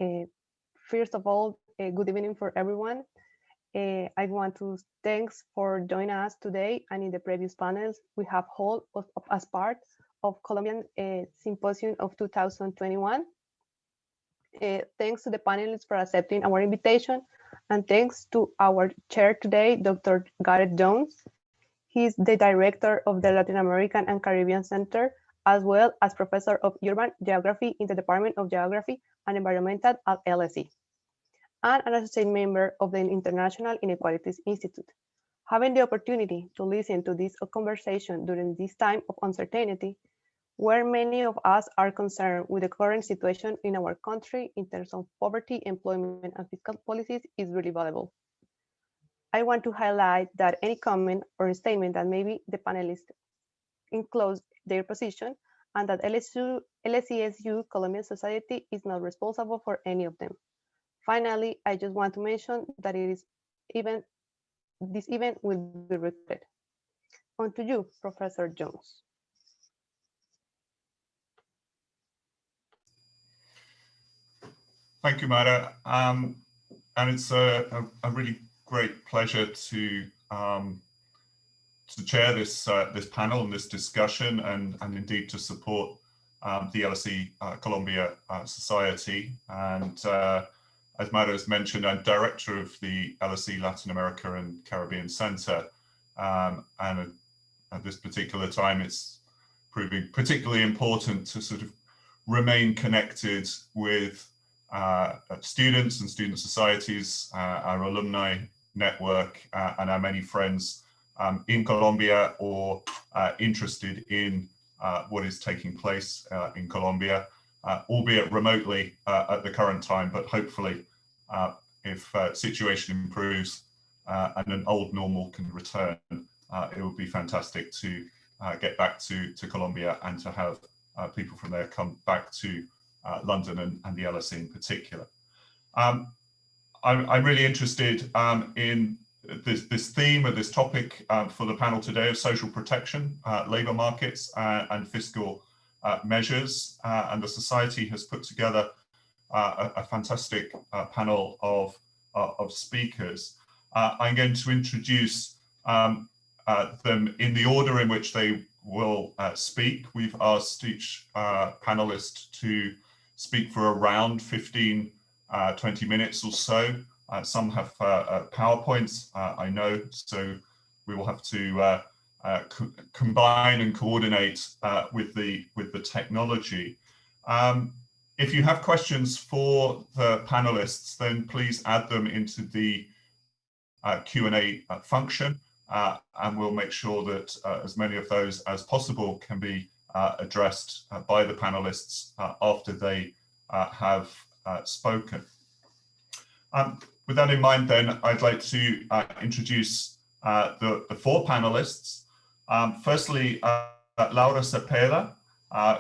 Uh, First of all, good evening for everyone. I want to thanks for joining us today. And in the previous panels, we have held as part of Colombian Symposium of 2021. Thanks to the panelists for accepting our invitation, and thanks to our chair today, Dr. Gareth Jones. He is the director of the Latin American and Caribbean Center, as well as professor of urban geography in the Department of Geography and Environmental at LSE, and an associate member of the International Inequalities Institute. Having the opportunity to listen to this conversation during this time of uncertainty, where many of us are concerned with the current situation in our country in terms of poverty, employment, and fiscal policies, is really valuable. I want to highlight that any comment or statement that maybe the panelists enclose their position, and that LSESU Colombian Society is not responsible for any of them. Finally, I just want to mention that this event will be recorded. On to you, Professor Jones. Thank you, Mara. And it's a really great pleasure to chair this panel and this discussion, and indeed to support the LSE Colombia Society. And as Mara has mentioned, I'm director of the LSE Latin America and Caribbean Center. And at this particular time, it's proving particularly important to sort of remain connected with students and student societies, our alumni network, and our many friends in Colombia or interested in what is taking place in Colombia, albeit remotely at the current time, but hopefully if situation improves and an old normal can return, it would be fantastic to get back to Colombia and to have people from there come back to London and the LSE in particular. I'm really interested in this theme or this topic for the panel today of social protection, labour markets and fiscal measures. And the Society has put together a fantastic panel of speakers. I'm going to introduce them in the order in which they will speak. We've asked each panelist to speak for around 15, 20 minutes or so. Some have PowerPoints, I know, so we will have to combine and coordinate with the technology. If you have questions for the panelists, then please add them into the Q&A function, and we'll make sure that as many of those as possible can be addressed by the panelists after they have spoken. With that in mind, then, I'd like to introduce the four panelists. Firstly, Laura Cepeda,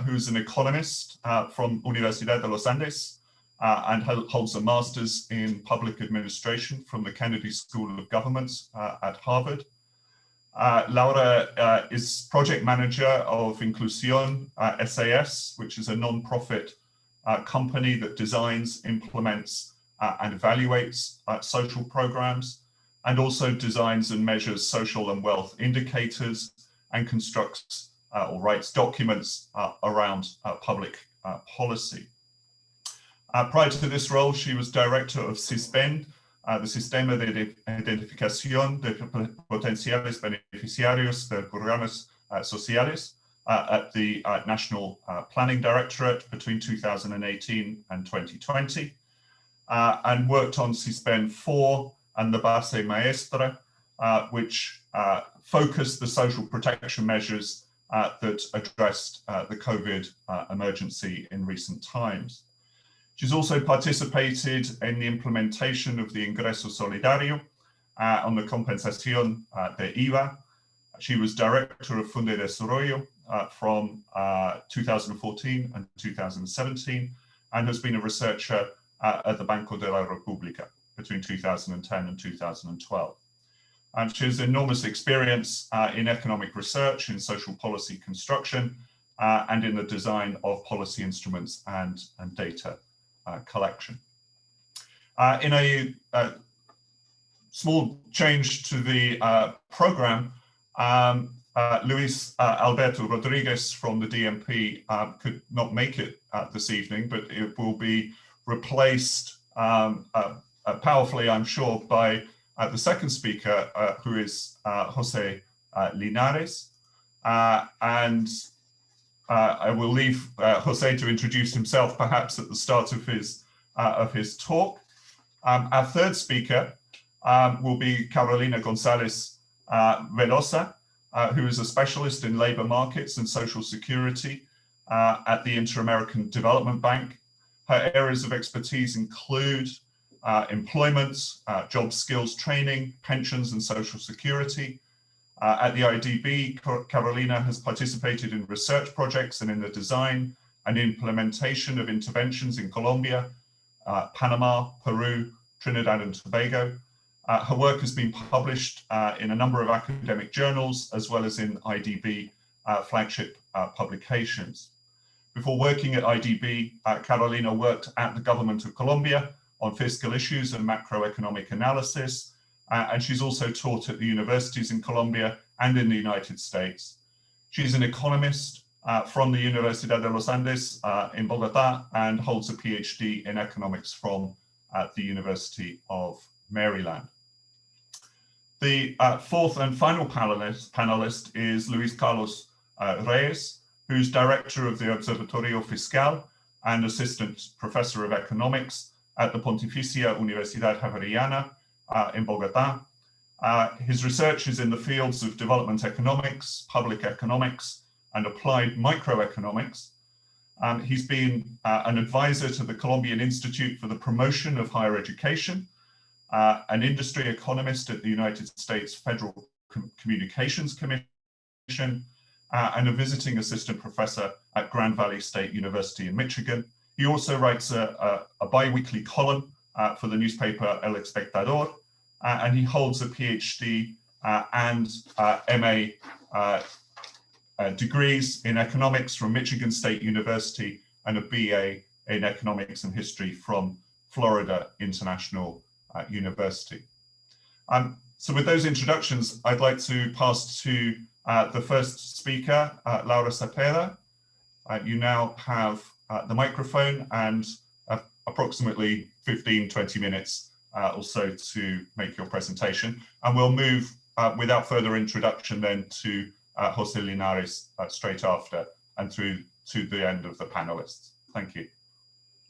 who's an economist from Universidad de los Andes and holds a master's in public administration from the Kennedy School of Government at Harvard. Laura is project manager of Inclusión SAS, which is a non-profit company that designs, implements, and evaluates social programs, and also designs and measures social and wealth indicators and constructs or writes documents around public policy. Prior to this role, she was director of SISBEN, the Sistema de Identificación de Potenciales Beneficiarios de Programas Sociales, at the National Planning Directorate between 2018 and 2020, and worked on SISBEN 4 and the Base Maestra, which focused the social protection measures that addressed the COVID emergency in recent times. She's also participated in the implementation of the Ingreso Solidario on the Compensación de IVA. She was director of Funde Desarrollo from 2014 and 2017, and has been a researcher at the Banco de la República between 2010 and 2012. And she has enormous experience in economic research, in social policy construction, and in the design of policy instruments and data collection. In a small change to the program, Luis Alberto Rodriguez from the DMP could not make it this evening, but it will be replaced powerfully, I'm sure, by the second speaker, who is Jose Linares. And I will leave Jose to introduce himself perhaps at the start of his talk. Our third speaker will be Carolina Gonzalez Velosa, who is a specialist in labor markets and social security at the Inter-American Development Bank. Her areas of expertise include employment, job skills training, pensions and social security. At the IDB, Carolina has participated in research projects and in the design and implementation of interventions in Colombia, Panama, Peru, Trinidad and Tobago. Her work has been published in a number of academic journals, as well as in IDB flagship publications. Before working at IDB, Carolina worked at the government of Colombia on fiscal issues and macroeconomic analysis, and she's also taught at the universities in Colombia and in the United States. She's an economist from the Universidad de los Andes in Bogotá and holds a PhD in economics from the University of Maryland. The fourth and final panelist is Luis Carlos Reyes, who's director of the Observatorio Fiscal and assistant professor of economics at the Pontificia Universidad Javeriana in Bogotá. His research is in the fields of development economics, public economics, and applied microeconomics. He's been an advisor to the Colombian Institute for the Promotion of Higher Education, an industry economist at the United States Federal Communications Commission, and a visiting assistant professor at Grand Valley State University in Michigan. He also writes a bi-weekly column for the newspaper El Espectador, and he holds a PhD and MA degrees in economics from Michigan State University and a BA in economics and history from Florida International University. So with those introductions, I'd like to pass to the first speaker, Laura Cepeda. You now have the microphone and approximately 15-20 minutes or so to make your presentation. And we'll move without further introduction then to Jose Linares straight after and through to the end of the panelists. Thank you.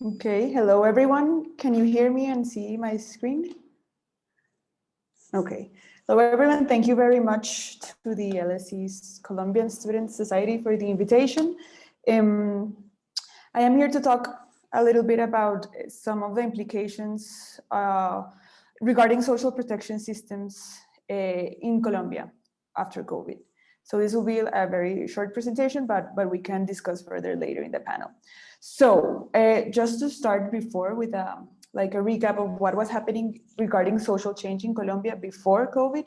Okay, hello everyone. Can you hear me and see my screen? Okay, hello everyone. Thank you very much to the LSESU Colombian Society for the invitation. I am here to talk a little bit about some of the implications regarding social protection systems in Colombia after COVID. So this will be a very short presentation, but we can discuss further later in the panel. So just to start before with like a recap of what was happening regarding social change in Colombia before COVID,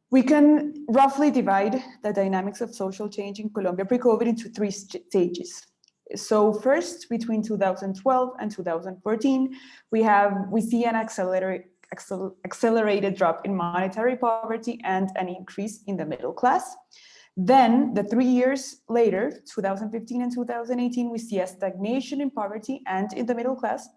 we can roughly divide the dynamics of social change in Colombia pre-COVID into three stages. So first, between 2012 and 2014, we see an accelerated drop in monetary poverty and an increase in the middle class. Then the 3 years later, 2015 and 2018, we see a stagnation in poverty and in the middle class.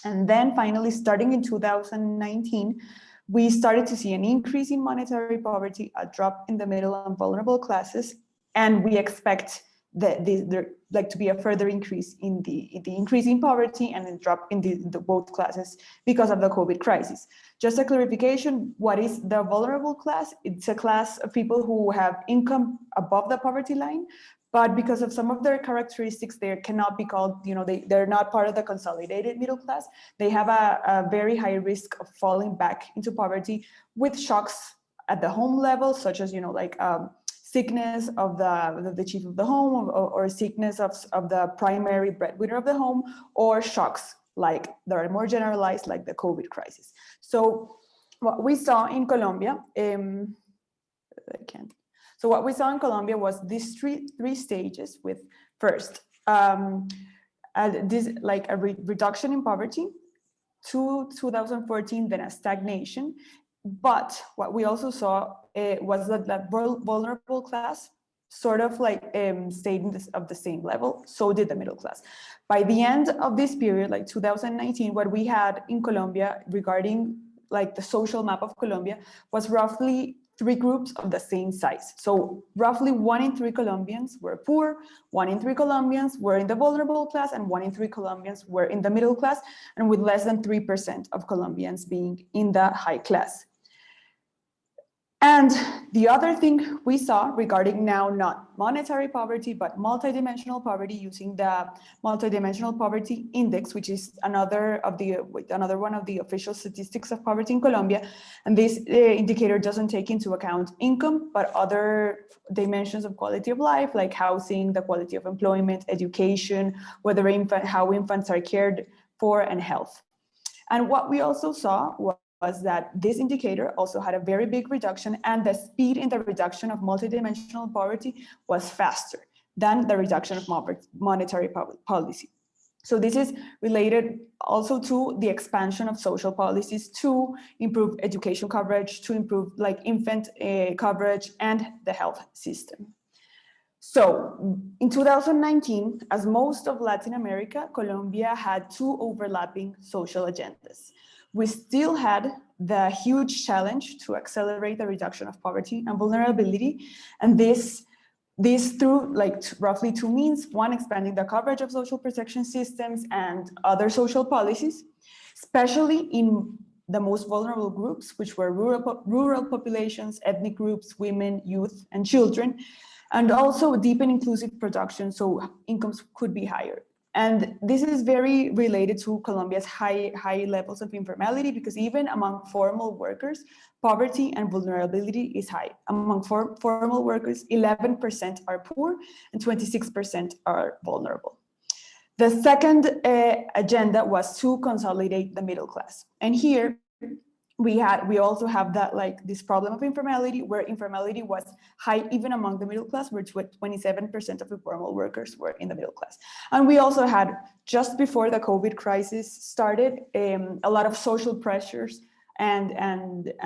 And then finally, starting in 2019, we started to see an increase in monetary poverty, a drop in the middle and vulnerable classes, and we expect there to be a further increase in the increase in poverty and a drop in the both classes because of the COVID crisis. Just a clarification, what is the vulnerable class? It's a class of people who have income above the poverty line, but because of some of their characteristics, they cannot be called, they're not part of the consolidated middle class. They have a very high risk of falling back into poverty with shocks at the home level, such as, sickness of the chief of the home or sickness of the primary breadwinner of the home, or shocks like that are more generalized, like the COVID crisis. So what we saw in Colombia, what we saw in Colombia was these three stages with first, like a reduction in poverty to 2014, then a stagnation. But what we also saw was that vulnerable class sort of like stayed of the same level. So did the middle class. By the end of this period, like 2019, what we had in Colombia regarding like the social map of Colombia was roughly 3 groups of the same size. So roughly 1 in 3 Colombians were poor, 1 in 3 Colombians were in the vulnerable class, and 1 in 3 Colombians were in the middle class, and with less than 3% of Colombians being in the high class. And the other thing we saw regarding now not monetary poverty, but multidimensional poverty, using the multidimensional poverty index, which is another one of the official statistics of poverty in Colombia. And this indicator doesn't take into account income, but other dimensions of quality of life, like housing, the quality of employment, education, how infants are cared for, and health. And what we also saw was that this indicator also had a very big reduction, and the speed in the reduction of multidimensional poverty was faster than the reduction of monetary policy. So this is related also to the expansion of social policies to improve education coverage, to improve like infant coverage and the health system. So in 2019, as most of Latin America, Colombia had 2 overlapping social agendas. We still had the huge challenge to accelerate the reduction of poverty and vulnerability. And this through like roughly 2 means: 1, expanding the coverage of social protection systems and other social policies, especially in the most vulnerable groups, which were rural populations, ethnic groups, women, youth, and children, and also deep and inclusive production, so incomes could be higher. And this is very related to Colombia's high levels of informality, because even among formal workers, poverty and vulnerability is high. Among formal workers, 11% are poor and 26% are vulnerable. The second agenda was to consolidate the middle class. And here we also have that like this problem of informality, where informality was high even among the middle class, where 27% of informal workers were in the middle class. And we also had, just before the COVID crisis started, a lot of social pressures and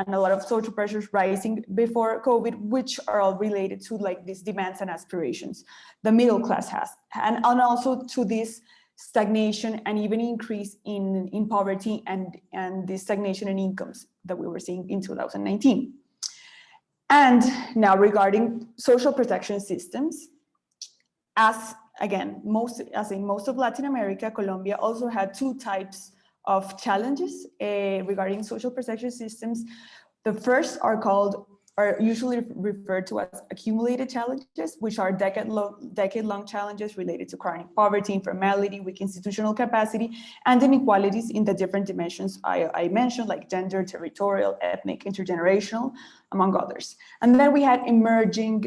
a lot of social pressures rising before COVID, which are all related to like these demands and aspirations the middle class has, and also to this stagnation and even increase in poverty and this stagnation in incomes that we were seeing in 2019. And now regarding social protection systems, as in most of Latin America, Colombia also had 2 types of challenges regarding social protection systems. The first are usually referred to as accumulated challenges, which are decade-long challenges related to chronic poverty, informality, weak institutional capacity, and inequalities in the different dimensions I mentioned, like gender, territorial, ethnic, intergenerational, among others. And then we had emerging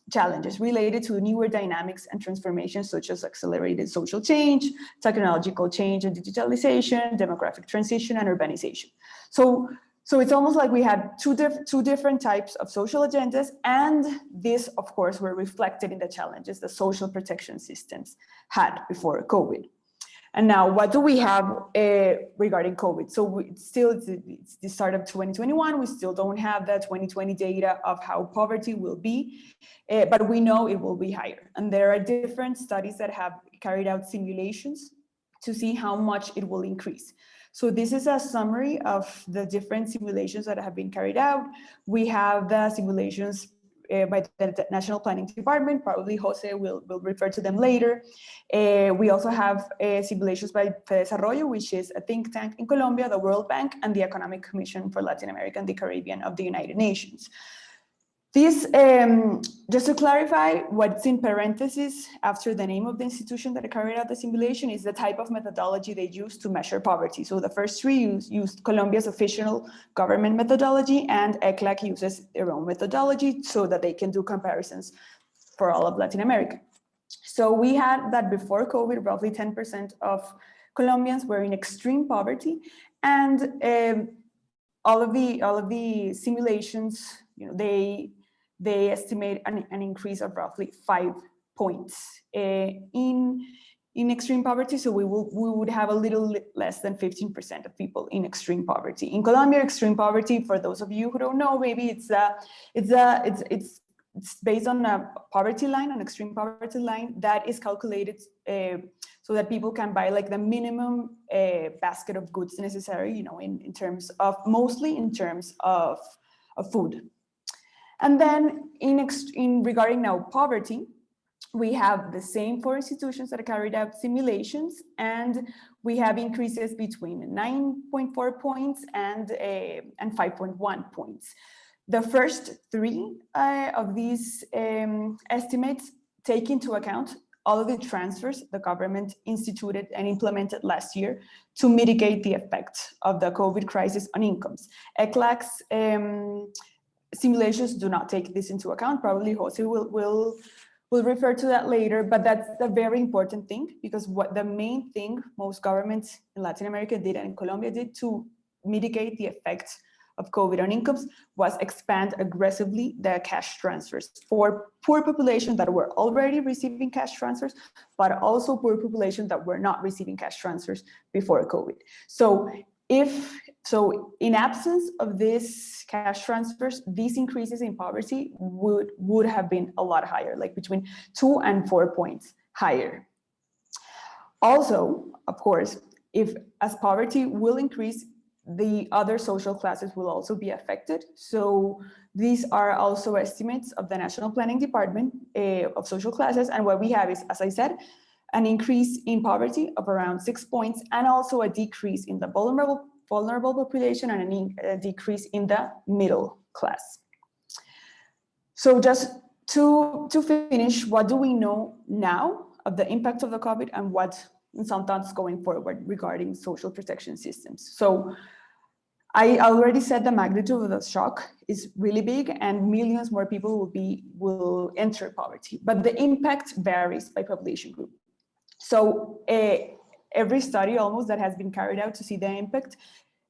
challenges related to newer dynamics and transformations, such as accelerated social change, technological change and digitalization, demographic transition, and urbanization. So it's almost like we had two different types of social agendas, and this, of course, were reflected in the challenges the social protection systems had before COVID. And now, what do we have regarding COVID? So it's the start of 2021. We still don't have the 2020 data of how poverty will be, but we know it will be higher. And there are different studies that have carried out simulations to see how much it will increase. So this is a summary of the different simulations that have been carried out. We have the simulations by the National Planning Department. Probably Jose will refer to them later. We also have simulations by FEDesarrollo, which is a think tank in Colombia, the World Bank, and the Economic Commission for Latin America and the Caribbean of the United Nations. This, just to clarify, what's in parentheses after the name of the institution that carried out the simulation is the type of methodology they used to measure poverty. So the first 3 used Colombia's official government methodology, and ECLAC uses their own methodology so that they can do comparisons for all of Latin America. So we had that before COVID, roughly 10% of Colombians were in extreme poverty, and all of the simulations, they estimate an increase of roughly 5 points in in extreme poverty, so we would have a little less than 15% of people in extreme poverty. In Colombia, extreme poverty, for those of you who don't know, maybe it's based on a poverty line, an extreme poverty line that is calculated so that people can buy like the minimum basket of goods necessary, you know, in terms of, mostly in terms of food. And then in regarding now poverty, we have the same 4 institutions that carried out simulations, and we have increases between 9.4 points and 5.1 points. The first 3 of these estimates take into account all of the transfers the government instituted and implemented last year to mitigate the effect of the COVID crisis on incomes. ECLAC's simulations do not take this into account. Probably Jose will refer to that later, but that's the very important thing, because what the main thing most governments in Latin America did and in Colombia did to mitigate the effects of COVID on incomes was expand aggressively the cash transfers for poor population that were already receiving cash transfers, but also poor population that were not receiving cash transfers before COVID. So in absence of these cash transfers, these increases in poverty would have been a lot higher, like between 2 and 4 points higher. Also, of course, as poverty will increase, the other social classes will also be affected. So these are also estimates of the National Planning Department of social classes. And what we have is, as I said, an increase in poverty of around 6 points, and also a decrease in the vulnerable population and a decrease in the middle class. So just to finish, what do we know now of the impact of the COVID and what some thoughts going forward regarding social protection systems? So I already said the magnitude of the shock is really big, and millions more people will enter poverty, but the impact varies by population group. So every study almost that has been carried out to see the impact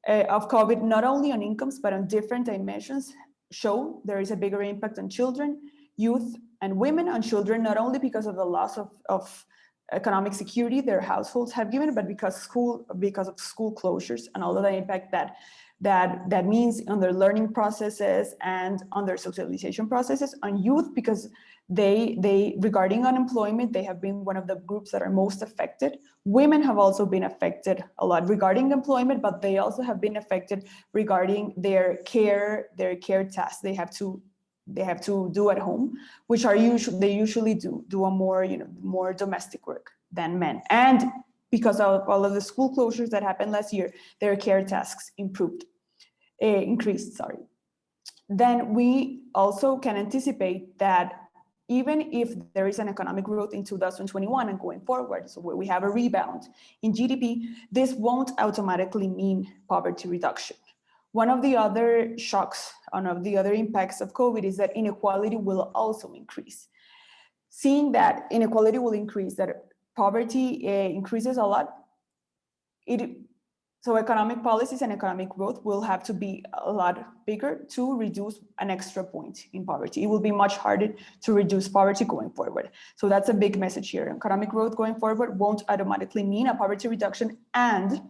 of COVID, not only on incomes, but on different dimensions, show there is a bigger impact on children, youth, and women. On children, not only because of the loss of economic security their households have given, but because of school closures and all of the impact that means on their learning processes and on their socialization processes. On youth, because they regarding unemployment, they have been one of the groups that are most affected. Women have also been affected a lot regarding employment, but they also have been affected regarding their care tasks they have to do at home, which are they usually do a more domestic work than men. And because of all of the school closures that happened last year, their care tasks increased. Then we also can anticipate that even if there is an economic growth in 2021 and going forward, so where we have a rebound in GDP, this won't automatically mean poverty reduction. One of the other shocks, one of the other impacts of COVID is that inequality will also increase. Seeing that inequality will increase, that poverty increases a lot, so economic policies and economic growth will have to be a lot bigger to reduce an extra point in poverty. It will be much harder to reduce poverty going forward. So that's a big message here. Economic growth going forward won't automatically mean a poverty reduction, and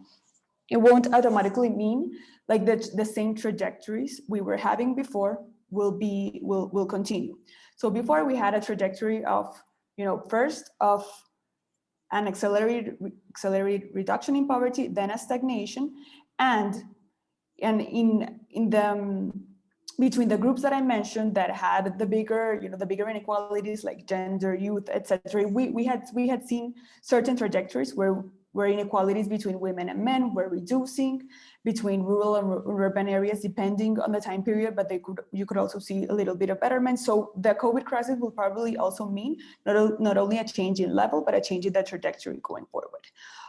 it won't automatically mean like the same trajectories we were having before will continue. So before we had a trajectory of, first of an accelerated reduction in poverty, then a stagnation, and in the between the groups that I mentioned that had the bigger inequalities like gender, youth, etc. We had seen certain trajectories where inequalities between women and men were reducing, between rural and urban areas, depending on the time period, but you could also see a little bit of betterment. So the COVID crisis will probably also mean not only a change in level, but a change in the trajectory going forward.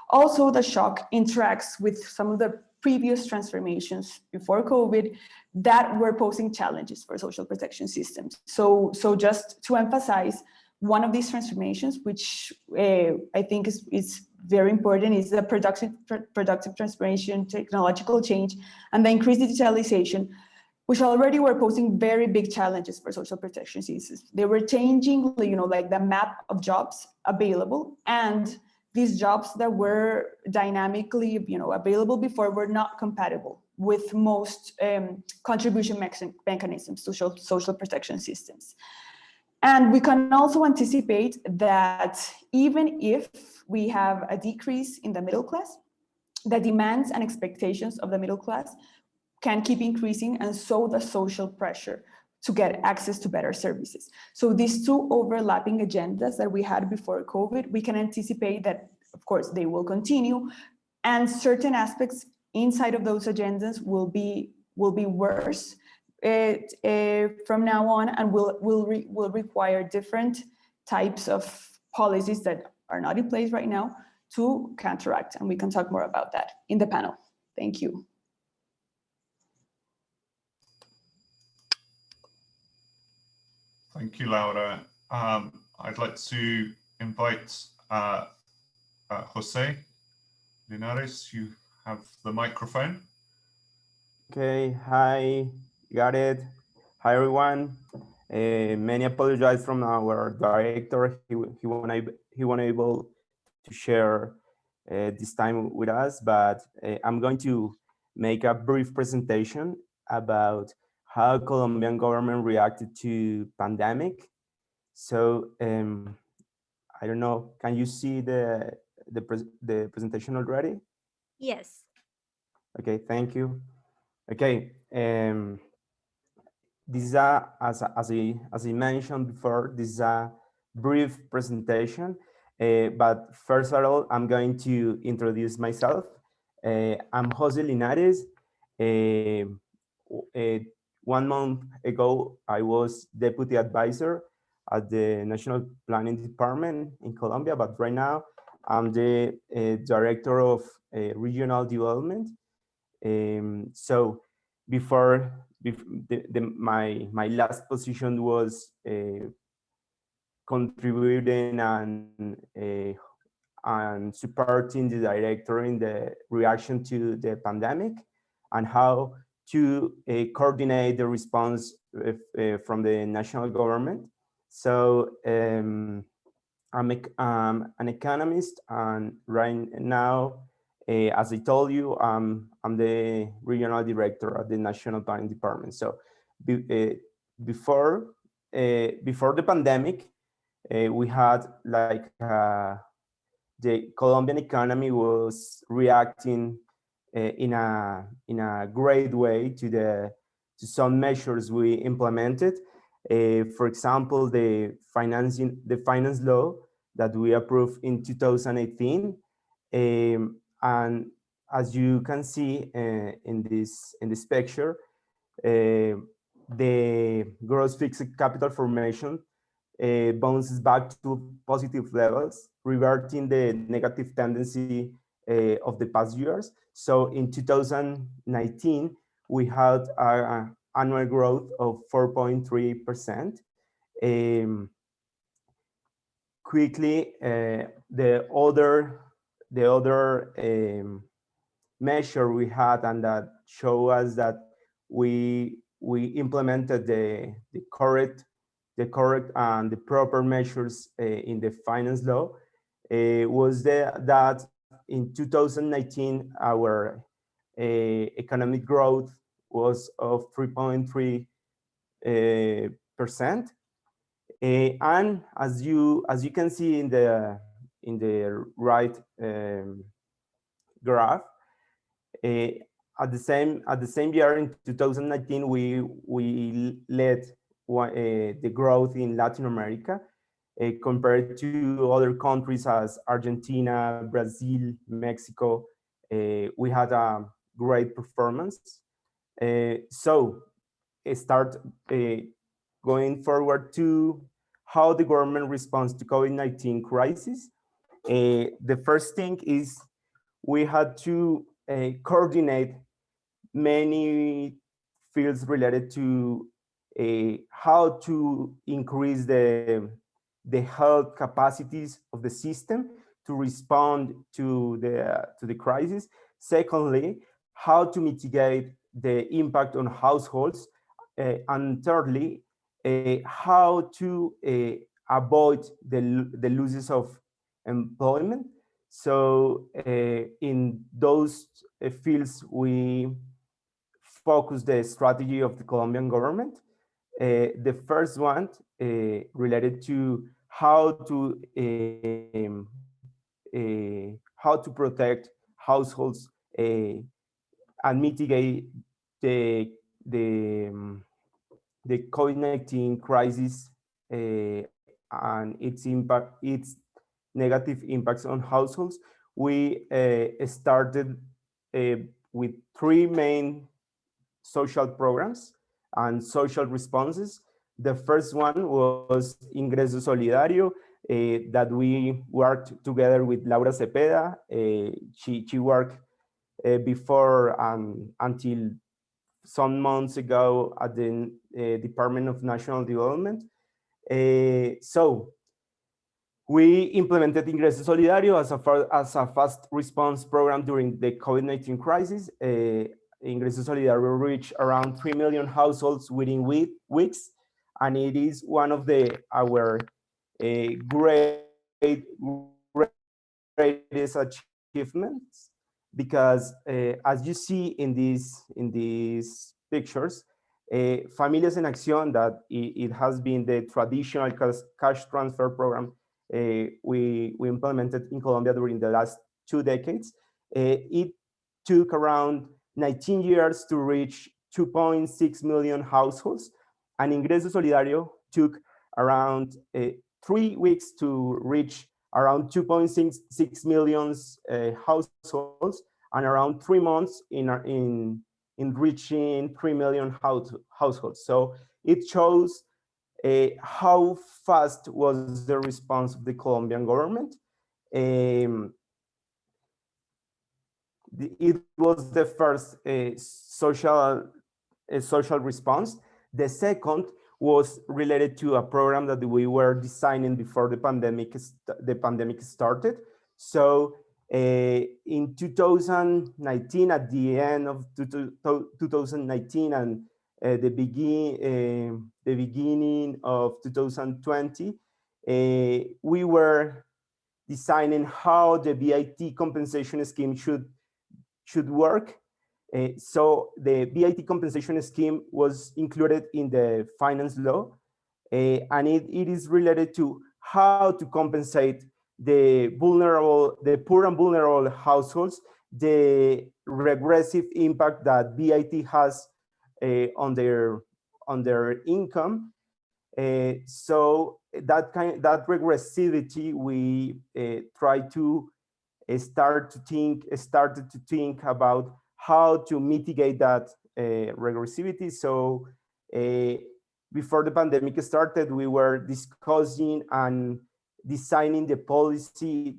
Also, the shock interacts with some of the previous transformations before COVID that were posing challenges for social protection systems. So just to emphasize, one of these transformations, which I think is very important, is the productive transformation, technological change, and the increased digitalization, which already were posing very big challenges for social protection systems. They were changing, like the map of jobs available, and these jobs that were dynamically, available before were not compatible with most contribution mechanisms, social protection systems. And we can also anticipate that even if we have a decrease in the middle class, the demands and expectations of the middle class can keep increasing, and so the social pressure to get access to better services. So these two overlapping agendas that we had before COVID, we can anticipate that, of course, they will continue, and certain aspects inside of those agendas will be worse from now on, and will require different types of policies that are not in place right now to counteract. And we can talk more about that in the panel. Thank you. Thank you, Laura. I'd like to invite Jose Linares. You have the microphone. Okay, hi, got it. Hi, everyone. Many apologize from our director. He wasn't able to share this time with us, but I'm going to make a brief presentation about how Colombian government reacted to pandemic. So I don't know, can you see the presentation already? Yes. Okay, thank you. Okay, this is as I mentioned before, this is a brief presentation, but first of all, I'm going to introduce myself. I'm Jose Linares. 1 month ago, I was deputy advisor at the National Planning Department in Colombia, but right now I'm the director of regional development. So before my last position was contributing and supporting the director in the reaction to the pandemic and how to coordinate the response from the national government. So I'm an economist, and right now, as I told you, I'm the regional director at the National Planning Department. So before the pandemic, we had like the Colombian economy was reacting in a great way to some measures we implemented. For example, the finance law that we approved in 2018, and as you can see in this picture, the gross fixed capital formation bounces back to positive levels, reverting the negative tendency of the past years. So in 2019, we had an annual growth of 4.3%. Quickly, the other measure we had, and that show us that we implemented the correct and the proper measures in the finance law, was that in 2019 our economic growth was of 3.3%, and as you can see in the right graph, at the same year in 2019 we led the growth in Latin America compared to other countries as Argentina, Brazil, Mexico. We had a great performance. So start going forward to how the government responds to COVID-19 crisis. The first thing is we had to coordinate many fields related to how to increase the health capacities of the system to respond to the crisis. Secondly, how to mitigate the impact on households, and thirdly, how to avoid the losses of employment. So in those fields, we focus the strategy of the Colombian government. The first one related to how to protect households and mitigate the the um, the COVID-19 crisis and its negative impacts on households. We started with three main social programs and social responses. The first one was Ingreso Solidario, that we worked together with Laura Cepeda. She worked before until some months ago at the Department of National Development. So we implemented Ingreso Solidario as a fast response program during the COVID-19 crisis. Ingreso Solidario reached around 3 million households within weeks, and it is one of our greatest achievements, because as you see in these pictures, Familias en Acción, that it has been the traditional cash transfer program we implemented in Colombia during the last 2 decades. It took around 19 years to reach 2.6 million households, and Ingreso Solidario took around 3 weeks to reach around 2.6 million households, and around 3 months in reaching 3 million households. So it shows how fast was the response of the Colombian government. It was the first social response. The second was related to a program that we were designing before the pandemic started. So in 2019, at the end of 2019 and the beginning of 2020, we were designing how the VIT compensation scheme should work. So the VIT compensation scheme was included in the finance law, and it is related to how to compensate the poor and vulnerable households, the regressive impact that VIT has on their income. So that regressivity, we try to started to think about how to mitigate that regressivity. So before the pandemic started, we were discussing and designing the policy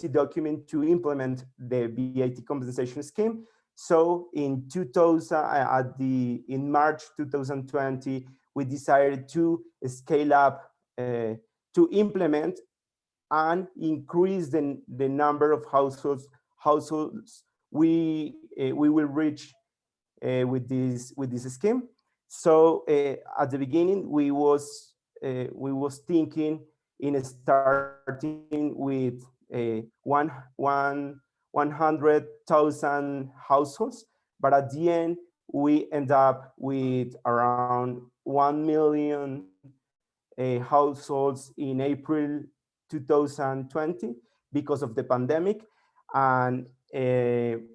document to implement the VIT compensation scheme. So in March 2020, we decided to scale up to implement and increase the number of households we will reach with this scheme. So at the beginning, we was thinking in starting with 100,000 households, but at the end we end up with around 1 million households in April 2020 because of the pandemic, and in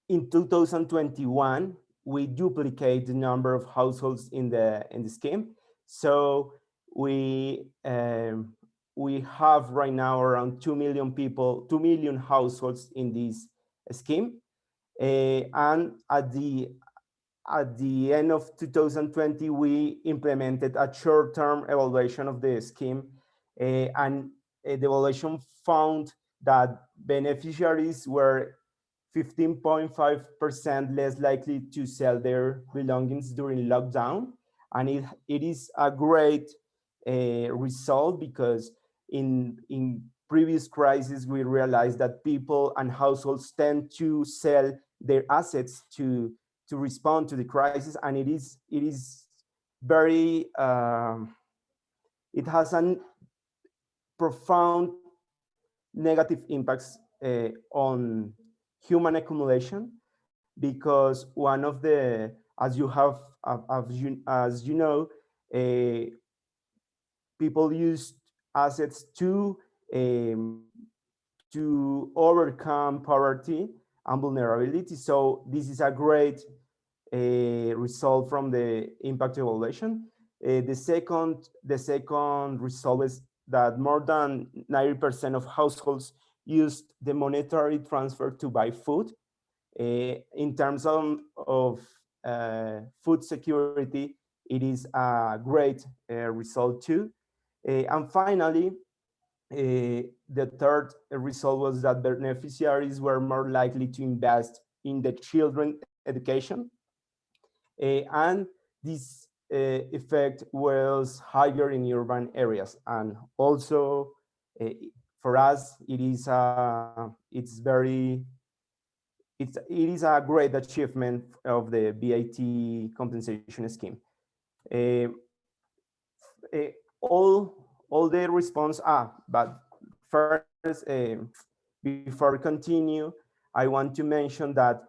2021 we duplicate the number of households in the scheme. So we have right now around 2 million people, 2 million households in this scheme, and at the end of 2020 we implemented a short-term evaluation of the scheme, and the evaluation found that beneficiaries were 15.5% less likely to sell their belongings during lockdown. And it is a great result, because in previous crises, we realized that people and households tend to sell their assets to respond to the crisis. And it is very, it has a profound negative impacts on human accumulation, because one of the, as you have, as you know, people use assets to overcome poverty and vulnerability. So this is a great result from the impact evaluation. The second result is that more than 90% of households used the monetary transfer to buy food. In terms of food security, it is a great result too. And finally, the third result was that beneficiaries were more likely to invest in the children's education. And this effect was higher in urban areas. And also, for us, it is a great achievement of the VAT compensation scheme. Uh, all the response but first, before we continue, I want to mention that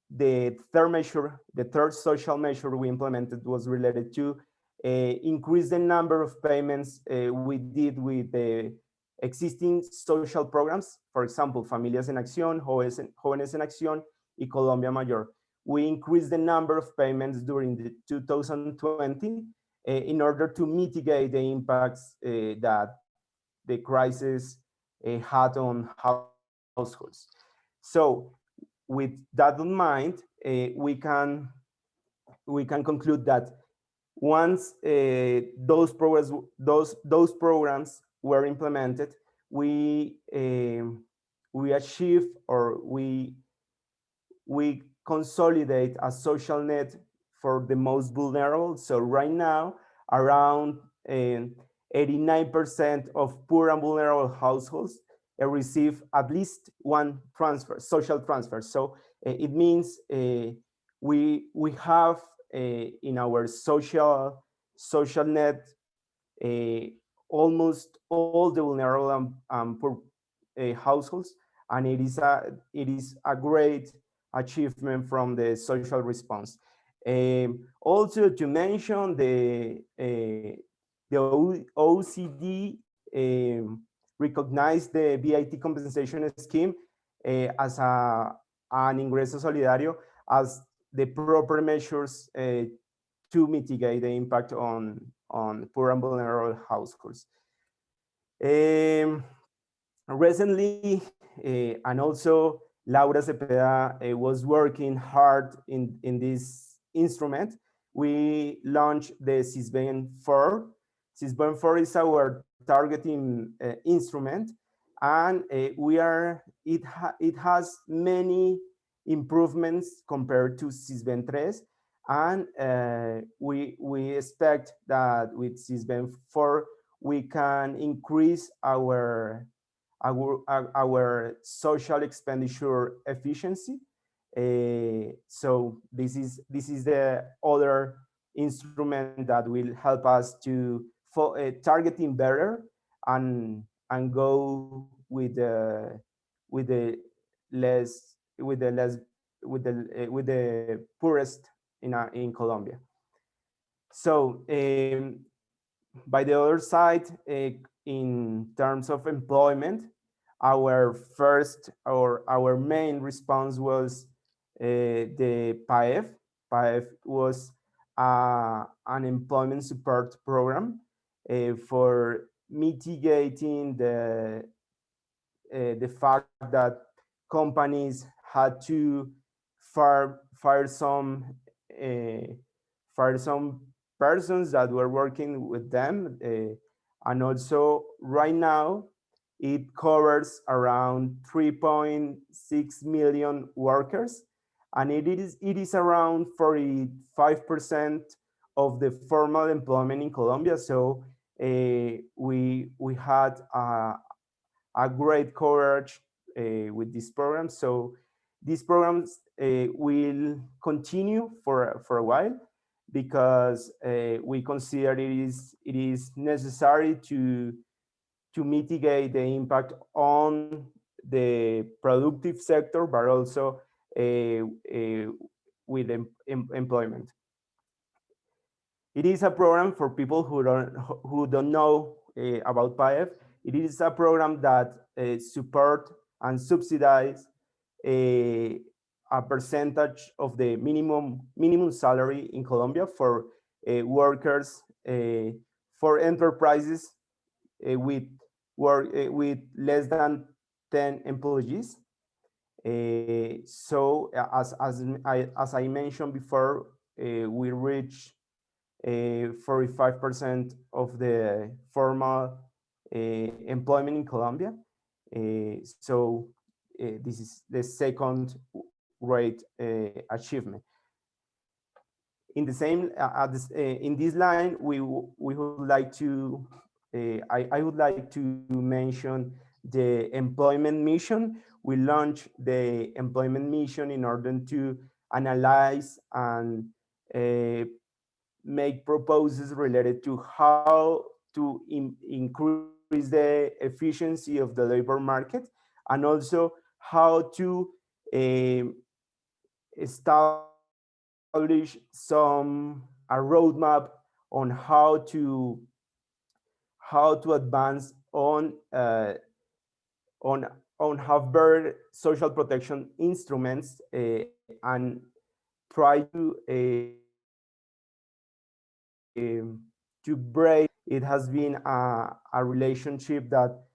the third social measure we implemented was related to increase the number of payments we did with the existing social programs. For example, Familias en Acción, Jóvenes en Acción, y Colombia Mayor. We increased the number of payments during the 2020 in order to mitigate the impacts that the crisis had on households. So with that in mind, we can conclude that once those programs were implemented, we achieve, or we consolidate a social net for the most vulnerable. So right now, around 89% of poor and vulnerable households receive at least one transfer, social transfer. So it means we have in our social net almost all the vulnerable and poor households, and it is a great achievement from the social response. Also to mention, the OECD recognized the VAT compensation scheme as an ingreso solidario, as the proper measures to mitigate the impact on poor and vulnerable households. Recently, and also Laura Cepeda was working hard in this instrument. We launched the SISBEN 4. SISBEN 4 is our targeting instrument, and it has many improvements compared to SISBEN 3, and we expect that with SISBEN 4 we can increase our social expenditure efficiency. So this is the other instrument that will help us to targeting better and go with the poorest in Colombia. So by the other side, in terms of employment, our main response was the PAEF. PAEF was an employment support program for mitigating the fact that companies had to fire some persons that were working with them, and also right now it covers around 3.6 million workers, and it is around 45% of the formal employment in Colombia. So we had a great coverage with this program. So these programs will continue for a while, because we consider it is necessary to to mitigate the impact on the productive sector, but also with employment. It is a program for people who don't know about PAEF. It is a program that support and subsidize a percentage of the minimum salary in Colombia for workers, for enterprises with less than 10 employees. So as I mentioned before, we reach 45% of the formal employment in Colombia. So this is the second great achievement. In the same in this line, we would like to I would like to mention the employment mission. We launched the employment mission in order to analyze and make proposals related to how to increase the efficiency of the labor market, and also how to establish a roadmap on how to advance on have better social protection instruments and try to break. It has been a relationship that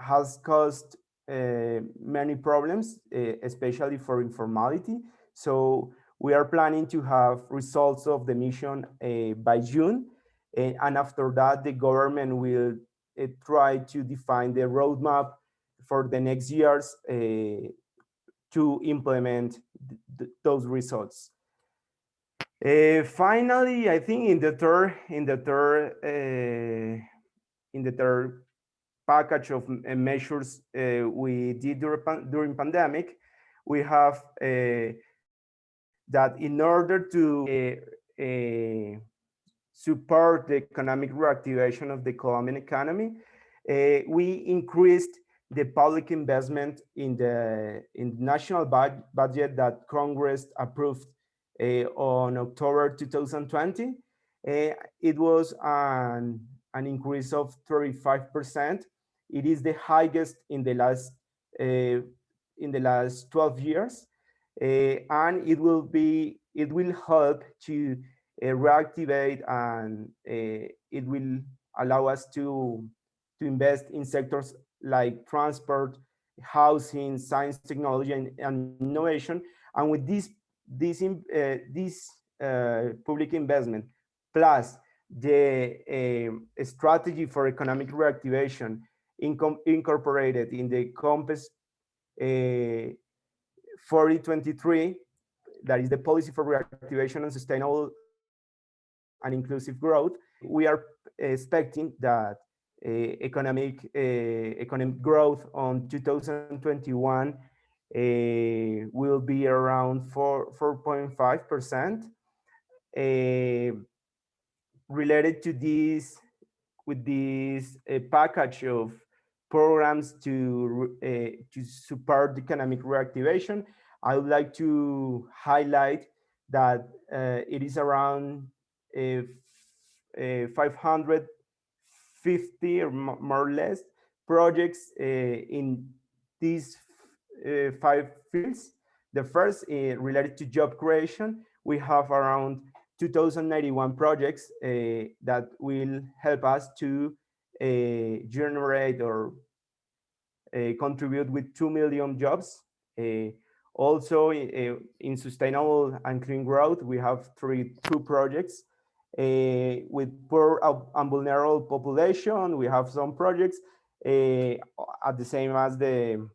has caused many problems, especially for informality. So we are planning to have results of the mission by June. And after that, the government will try to define the roadmap for the next years to implement those results. Finally, I think in the third package of measures we did during pandemic, we have that in order to support the economic reactivation of the Colombian economy, we increased the public investment in the national budget that Congress approved on October 2020. It was an increase of 35%. It is the highest in the last 12 years, and it will help to reactivate, and it will allow us to invest in sectors like transport, housing, science, technology, and innovation. And with this public investment, plus the strategy for economic reactivation incorporated in the Compass 4023, that is the policy for reactivation and sustainable and inclusive growth, we are expecting that economic growth on 2021 will be around 4.5%. Related to this, with this package of programs to support economic reactivation, I would like to highlight that it is around 550 or more or less projects in these 5 fields. The first related to job creation. We have around 2,091 projects that will help us to generate or contribute with 2 million jobs. Also in sustainable and clean growth, we have two projects with poor and vulnerable population. We have some projects at the same as the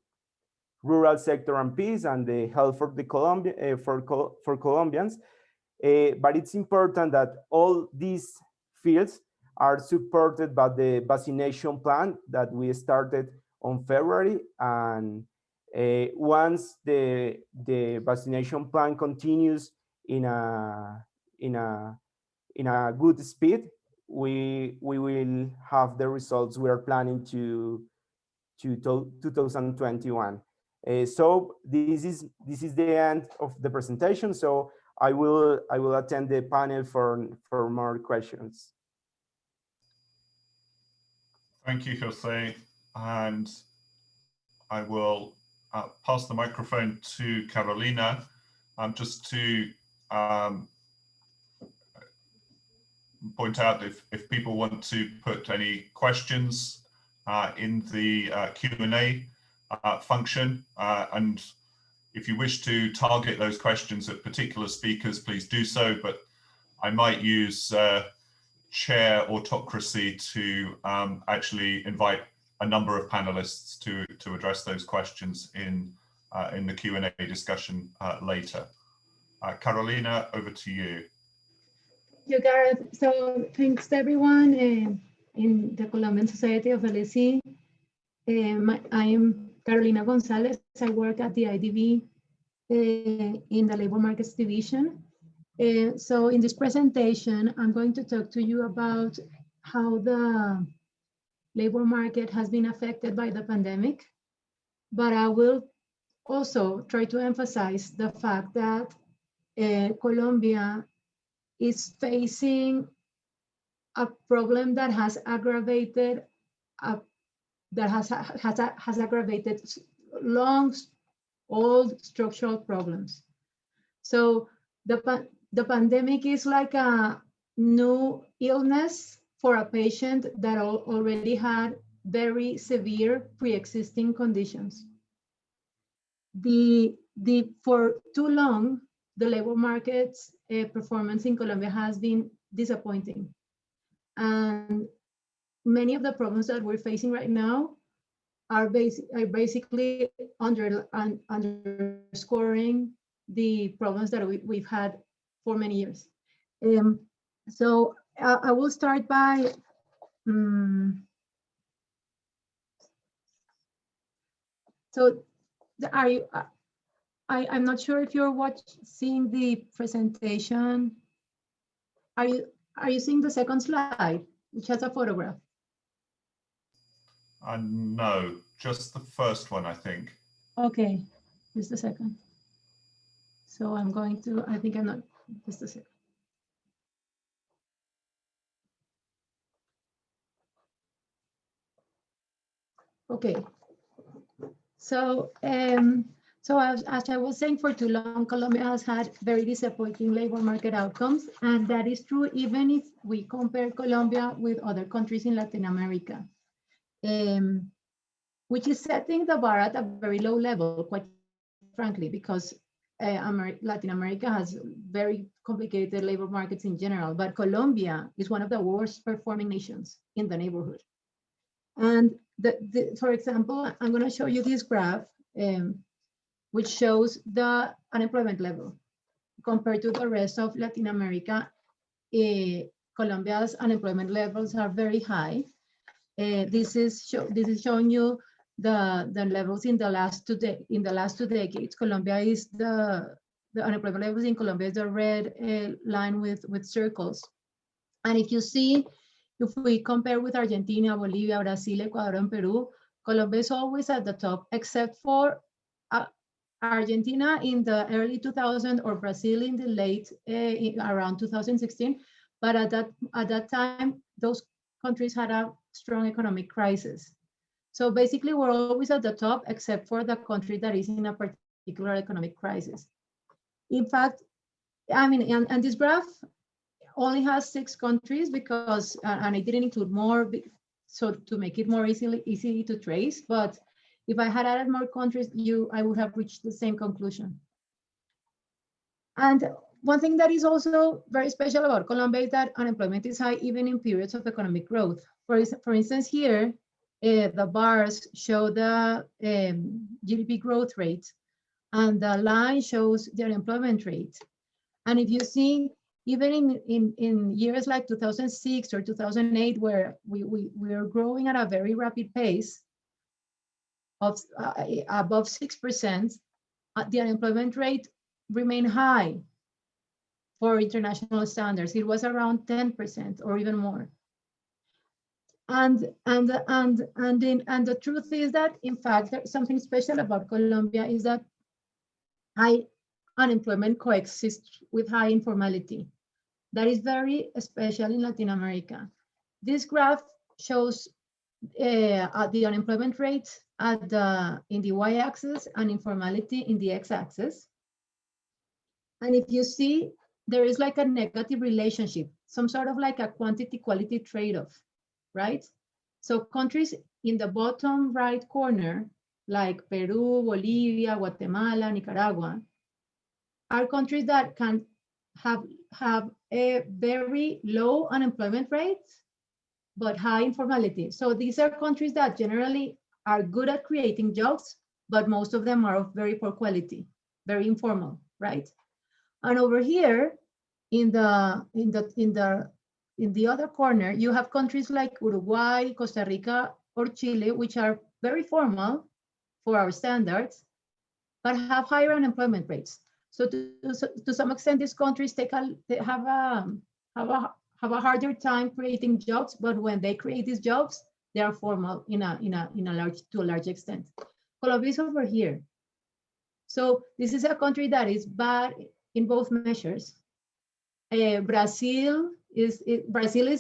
rural sector and peace and the health for the for Colombians. But it's important that all these fields are supported by the vaccination plan that we started on February. And once the vaccination plan continues in a good speed, we will have the results we are planning to 2021. So this is the end of the presentation. So I will attend the panel for more questions. Thank you, Jose. And I will pass the microphone to Carolina, just to point out if people want to put any questions in the Q&A function, and if you wish to target those questions at particular speakers, please do so, but I might use chair autocracy to actually invite a number of panelists to address those questions in the Q&A discussion later. Carolina, over to you. Thank you, Gareth. So thanks to everyone in the Colombian Society of LSE. I am Carolina Gonzalez. I work at the IDB in the Labor Markets Division. So in this presentation, I'm going to talk to you about how the labor market has been affected by the pandemic, but I will also try to emphasize the fact that Colombia is facing a problem that has aggravated aggravated long, old structural problems. So the pandemic is like a new illness for a patient that already had very severe pre-existing conditions. For too long, the labor market's performance in Colombia has been disappointing. And many of the problems that we're facing right now are basically underscoring the problems that we've had for many years. So I will start by I'm not sure if you're seeing the presentation. Are you seeing the second slide, which has a photograph? No, just the first one, I think. Okay, just a second. So I'm going to, I think I'm not, just a second. Okay. So, as I was saying, for too long, Colombia has had very disappointing labor market outcomes, and that is true even if we compare Colombia with other countries in Latin America, which is setting the bar at a very low level, quite frankly, because Latin America has very complicated labor markets in general, but Colombia is one of the worst performing nations in the neighborhood. And for example, I'm going to show you this graph, which shows the unemployment level. Compared to the rest of Latin America, Colombia's unemployment levels are very high. This is showing you the levels in the last two decades. Colombia is the unemployment levels in Colombia is the red line with circles. And if you see, if we compare with Argentina, Bolivia, Brazil, Ecuador, and Peru, Colombia is always at the top, except for Argentina in the early 2000s or Brazil in the late, around 2016. But at that time, those countries had a strong economic crisis. So basically, we're always at the top, except for the country that is in a particular economic crisis. In fact, I mean, and this graph only has 6 countries because, and I didn't include more, so to make it more easy to trace. But if I had added more countries, I would have reached the same conclusion. And one thing that is also very special about Colombia is that unemployment is high even in periods of economic growth. For instance, here, the bars show the GDP growth rate, and the line shows the unemployment rate. And if you see, even in years like 2006 or 2008, where we are growing at a very rapid pace of above 6%, the unemployment rate remained high. for international standards. It was around 10% or even more. And the truth is that, in fact, there's something special about Colombia is that high unemployment coexists with high informality. That is very special in Latin America. This graph shows the unemployment rate in the y-axis and informality in the x-axis. And if you see, there is like a negative relationship, some sort of like a quantity-quality trade-off, right? So countries in the bottom right corner, like Peru, Bolivia, Guatemala, Nicaragua, are countries that can have a very low unemployment rate, but high informality. So these are countries that generally are good at creating jobs, but most of them are of very poor quality, very informal, right? And over here, in the other corner, you have countries like Uruguay, Costa Rica, or Chile, which are very formal for our standards, but have higher unemployment rates. So to some extent, these countries have a harder time creating jobs, but when they create these jobs, they are formal to a large extent. Colombia is over here. So this is a country that is bad in both measures. Brazil is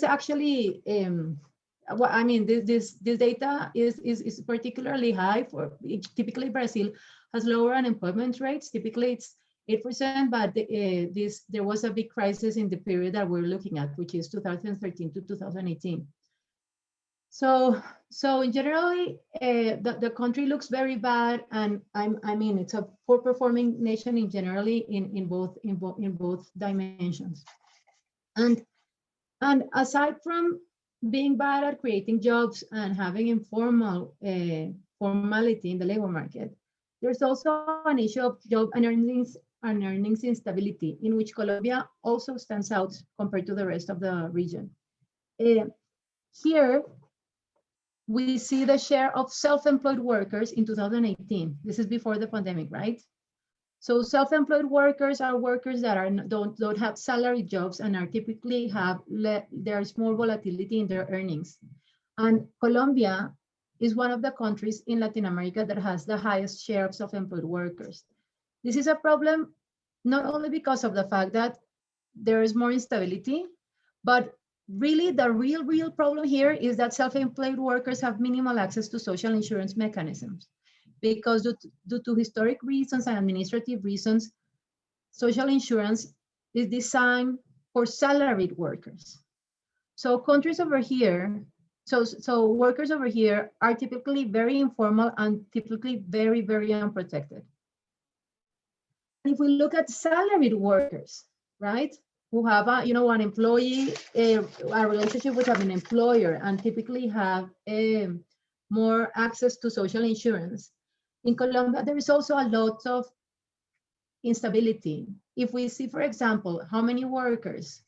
actually, I mean, this data is particularly high for, typically Brazil has lower unemployment rates. Typically it's 8%, but there was a big crisis in the period that we're looking at, which is 2013 to 2018. So generally, the country looks very bad, and I mean it's a poor performing nation in generally in both dimensions. And aside from being bad at creating jobs and having informal formality in the labor market, there's also an issue of job and earnings instability, in which Colombia also stands out compared to the rest of the region. Here, we see the share of self-employed workers in 2018. This is before the pandemic, right? So self-employed workers are workers that don't have salary jobs and are typically there's more volatility in their earnings. And Colombia is one of the countries in Latin America that has the highest share of self-employed workers. This is a problem not only because of the fact that there is more instability, but really the real problem here is that self-employed workers have minimal access to social insurance mechanisms, because due to historic reasons and administrative reasons, social insurance is designed for salaried workers. So countries over here, so workers over here are typically very informal and typically very, very unprotected. If we look at salaried workers, right, who have an employee, a relationship with an employer, and typically have more access to social insurance. In Colombia, there is also a lot of instability. If we see, for example, how many workers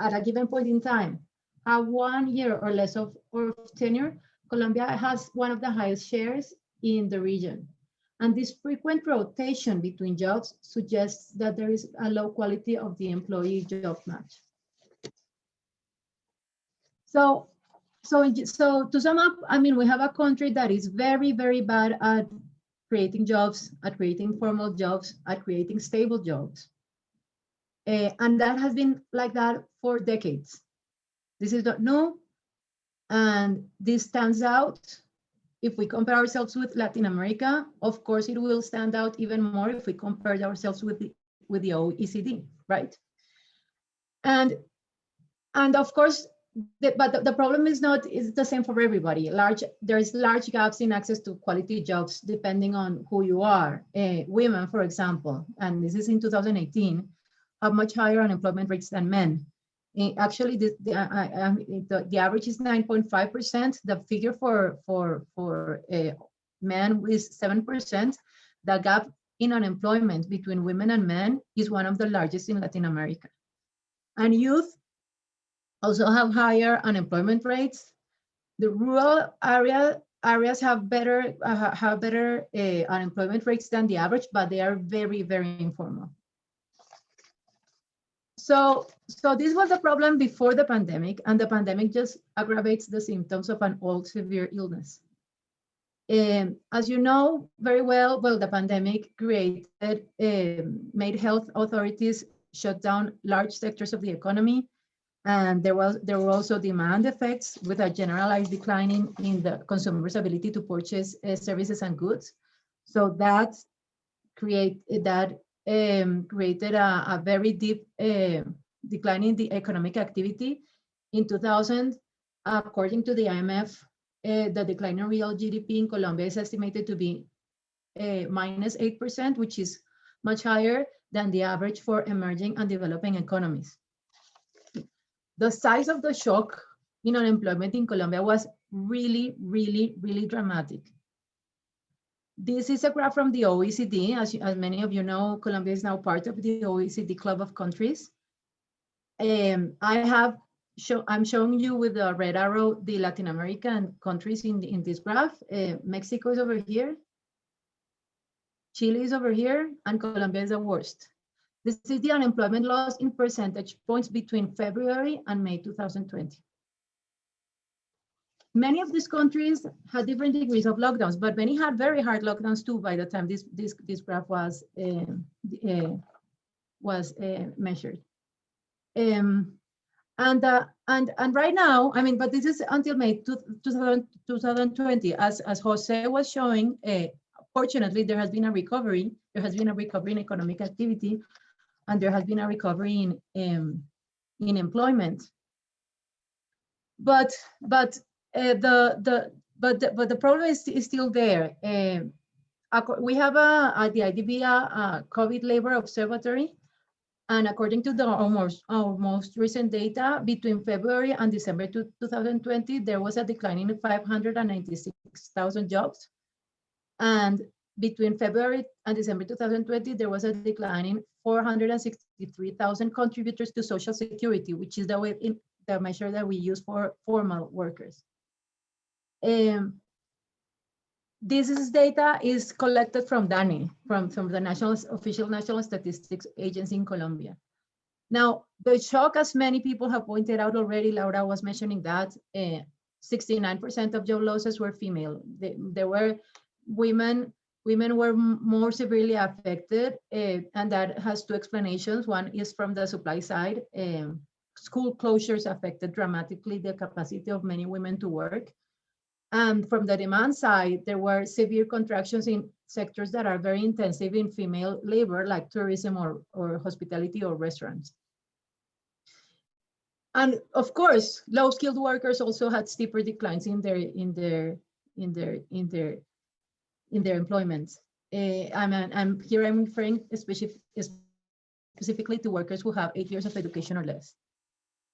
at a given point in time have 1 year or less of tenure, Colombia has one of the highest shares in the region. And this frequent rotation between jobs suggests that there is a low quality of the employee-job match. So to sum up, I mean, we have a country that is very, very bad at creating jobs, at creating formal jobs, at creating stable jobs. And that has been like that for decades. This is not new, and this stands out. If we compare ourselves with Latin America, of course, it will stand out even more if we compare ourselves with the OECD, right? And of course, but the problem is the same for everybody. There's large gaps in access to quality jobs depending on who you are. Women, for example, and this is in 2018, have much higher unemployment rates than men. Actually, the average is 9.5%. The figure for men is 7%. The gap in unemployment between women and men is one of the largest in Latin America. And youth also have higher unemployment rates. The rural areas have better unemployment rates than the average, but they are very, very informal. So this was the problem before the pandemic, and the pandemic just aggravates the symptoms of an old severe illness. As you know very well, the pandemic made health authorities shut down large sectors of the economy, and there were also demand effects with a generalized decline in the consumer's ability to purchase services and goods. So that created a very deep decline in the economic activity. In 2000, according to the IMF, the decline in real GDP in Colombia is estimated to be -8%, which is much higher than the average for emerging and developing economies. The size of the shock in unemployment in Colombia was really, really, really dramatic. This is a graph from the OECD. As many of you know, Colombia is now part of the OECD club of countries. I'm showing you with the red arrow the Latin American countries in this graph. Mexico is over here, Chile is over here, and Colombia is the worst. This is the unemployment loss in percentage points between February and May 2020. Many of these countries had different degrees of lockdowns, but many had very hard lockdowns too by the time this graph was measured. And right now, I mean, but this is until May 2020. As Jose was showing, fortunately, there has been a recovery. There has been a recovery in economic activity, and there has been a recovery in employment. But the problem is still there. We have the IDB COVID labor observatory. And according to our most recent data, between February and December 2020, there was a decline in 596,000 jobs. And between February and December 2020, there was a decline in 463,000 contributors to Social Security, which is the measure that we use for formal workers. This data is collected from DANE, from the official National Statistics Agency in Colombia. Now, the shock, as many people have pointed out already, Laura was mentioning that 69% of job losses were female. There were women were more severely affected, and that has two explanations. One is from the supply side. School closures affected dramatically the capacity of many women to work. And from the demand side, there were severe contractions in sectors that are very intensive in female labor, like tourism or hospitality or restaurants. And of course, low-skilled workers also had steeper declines in their employment. I'm referring specifically to workers who have 8 years of education or less.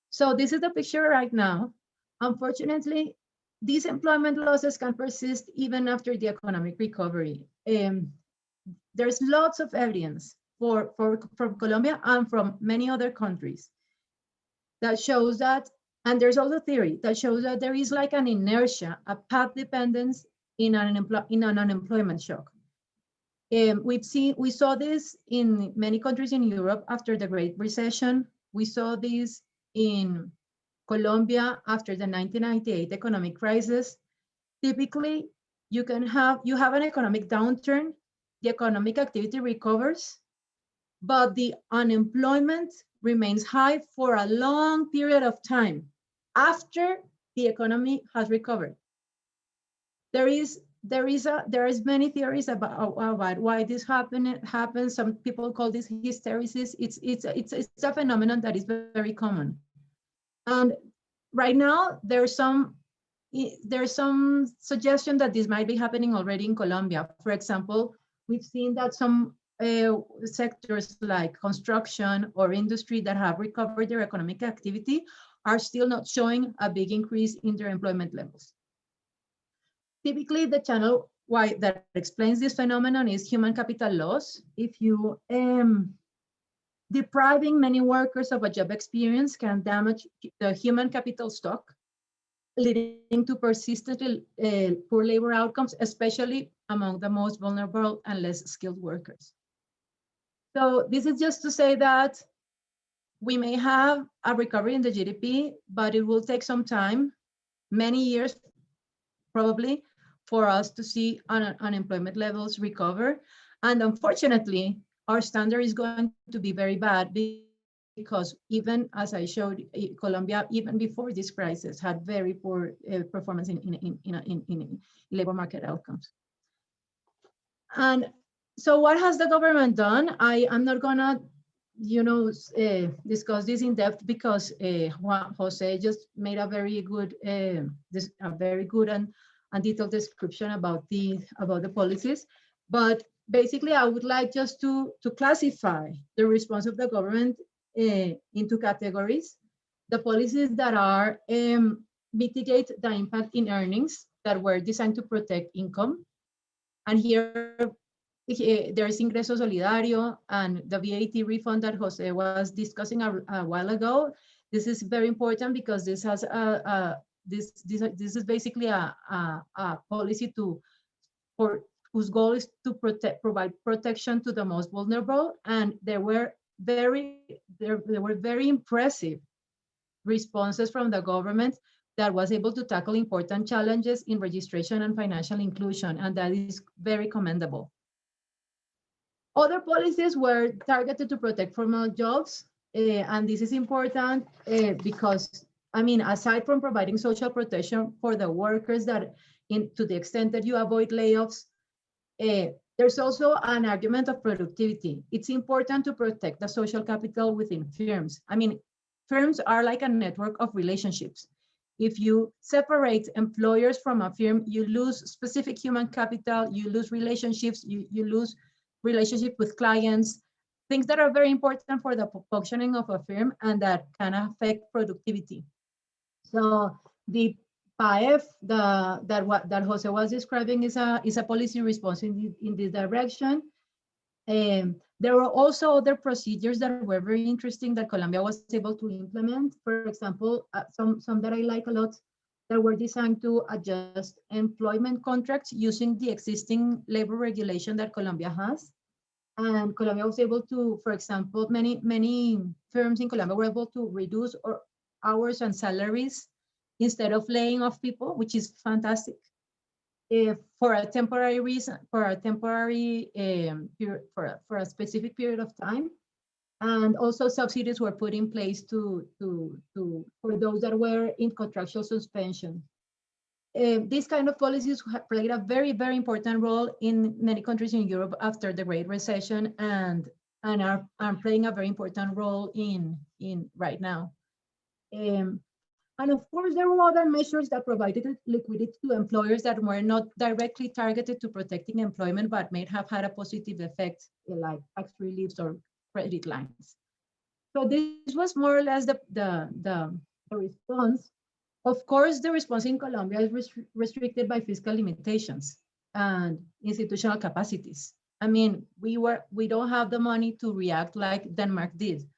So this is the picture right now. Unfortunately, these employment losses can persist even after the economic recovery. There's lots of evidence from Colombia and from many other countries that shows that, and there's also theory that shows that there is like an inertia, a path dependence in an unemployment shock. We saw this in many countries in Europe after the Great Recession. We saw this in Colombia after the 1998 economic crisis. Typically, you have an economic downturn, the economic activity recovers, but the unemployment remains high for a long period of time after the economy has recovered. There is many theories about why this happens. Some people call this hysteresis. It's a phenomenon that is very common. And right now, there's some suggestion that this might be happening already in Colombia. For example, we've seen that some sectors like construction or industry that have recovered their economic activity are still not showing a big increase in their employment levels. Typically, the channel that explains this phenomenon is human capital loss. If you depriving many workers of a job experience can damage the human capital stock, leading to persistently poor labor outcomes, especially among the most vulnerable and less skilled workers. So this is just to say that we may have a recovery in the GDP, but it will take some time, many years probably, for us to see unemployment levels recover. And unfortunately, our standard is going to be very bad because even as I showed, Colombia, even before this crisis, had very poor performance in labor market outcomes. And so what has the government done? I'm not gonna, discuss this in depth because Juan Jose just made a very good, and detailed description about the policies. But basically, I would like just to classify the response of the government into categories. The policies that are mitigate the impact in earnings that were designed to protect income. And here there's Ingreso Solidario and the VAT refund that Jose was discussing a while ago. This is very important because this has this is basically a policy whose goal is to provide protection to the most vulnerable, and there were very impressive responses from the government that was able to tackle important challenges in registration and financial inclusion, and that is very commendable. Other policies were targeted to protect formal jobs, and this is important because, aside from providing social protection for the workers that, to the extent that you avoid layoffs, there's also an argument of productivity. It's important to protect the social capital within firms. Firms are like a network of relationships. If you separate employers from a firm, you lose specific human capital, you lose relationships, you lose relationship with clients, things that are very important for the functioning of a firm and that can affect productivity. So the PAEF that Jose was describing is a policy response in this direction. There were also other procedures that were very interesting that Colombia was able to implement. For example, some that I like a lot that were designed to adjust employment contracts using the existing labor regulation that Colombia has. And Colombia was able to, for example, many firms in Colombia were able to reduce hours and salaries instead of laying off people, which is fantastic. For a temporary reason, for a specific period of time, and also subsidies were put in place for those that were in contractual suspension. These kind of policies played a very, very important role in many countries in Europe after the Great Recession, and are playing a very important role in right now. And of course, there were other measures that provided liquidity to employers that were not directly targeted to protecting employment, but may have had a positive effect, like tax reliefs or credit lines. So this was more or less the response. Of course, the response in Colombia is restricted by fiscal limitations and institutional capacities. We don't have the money to react like Denmark did,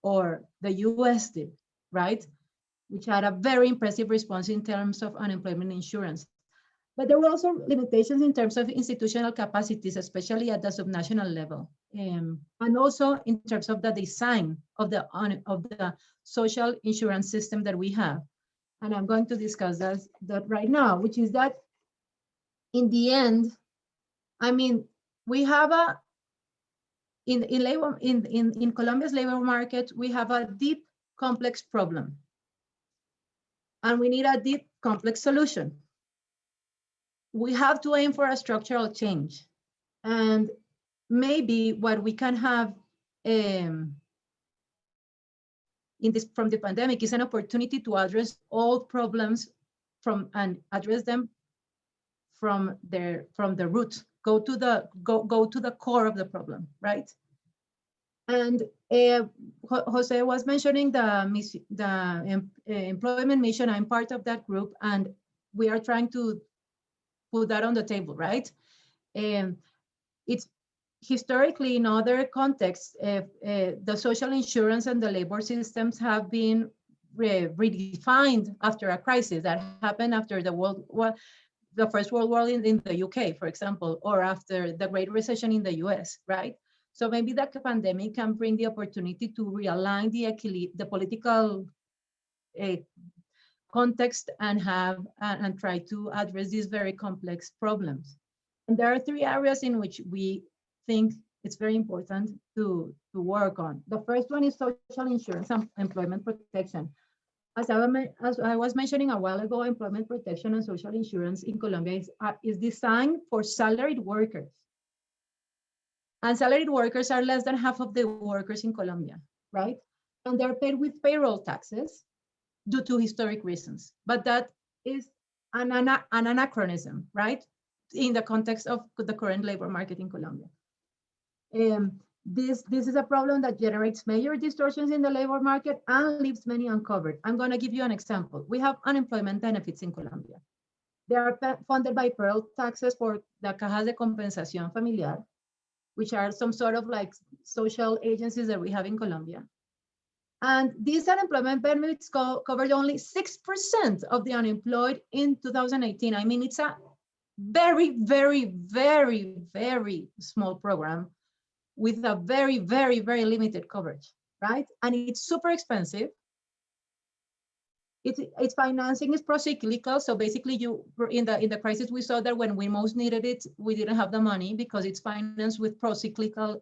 or the US did, right? Which had a very impressive response in terms of unemployment insurance. But there were also limitations in terms of institutional capacities, especially at the subnational level, and also in terms of the design of the social insurance system that we have. And I'm going to discuss that right now, which is that in the end, we have in Colombia's labor market, we have a deep, complex problem. And we need a deep, complex solution. We have to aim for a structural change. And maybe what we can have from the pandemic is an opportunity to address all problems and address them from the root. Go to the core of the problem, right? And Jose was mentioning the employment mission. I'm part of that group, and we are trying to put that on the table, right? It's historically in other contexts, the social insurance and the labor systems have been redefined after a crisis that happened after the First World War in the UK, for example, or after the Great Recession in the US, right? So maybe the pandemic can bring the opportunity to realign the political context and try to address these very complex problems. And there are three areas in which we think it's very important to work on. The first one is social insurance and employment protection. As I was mentioning a while ago, employment protection and social insurance in Colombia is designed for salaried workers. And salaried workers are less than half of the workers in Colombia, right? And they're paid with payroll taxes due to historic reasons. But that is an anachronism, right? In the context of the current labor market in Colombia. This is a problem that generates major distortions in the labor market and leaves many uncovered. I'm going to give you an example. We have unemployment benefits in Colombia. They are funded by payroll taxes for the Cajas de Compensación Familiar, which are some sort of like social agencies that we have in Colombia. And these unemployment benefits covered only 6% of the unemployed in 2018. I mean, it's a very, very, very, very small program with a very, very, very limited coverage, right? And it's super expensive. Its financing is pro-cyclical. So basically in the crisis, we saw that when we most needed it, we didn't have the money because it's financed with pro-cyclical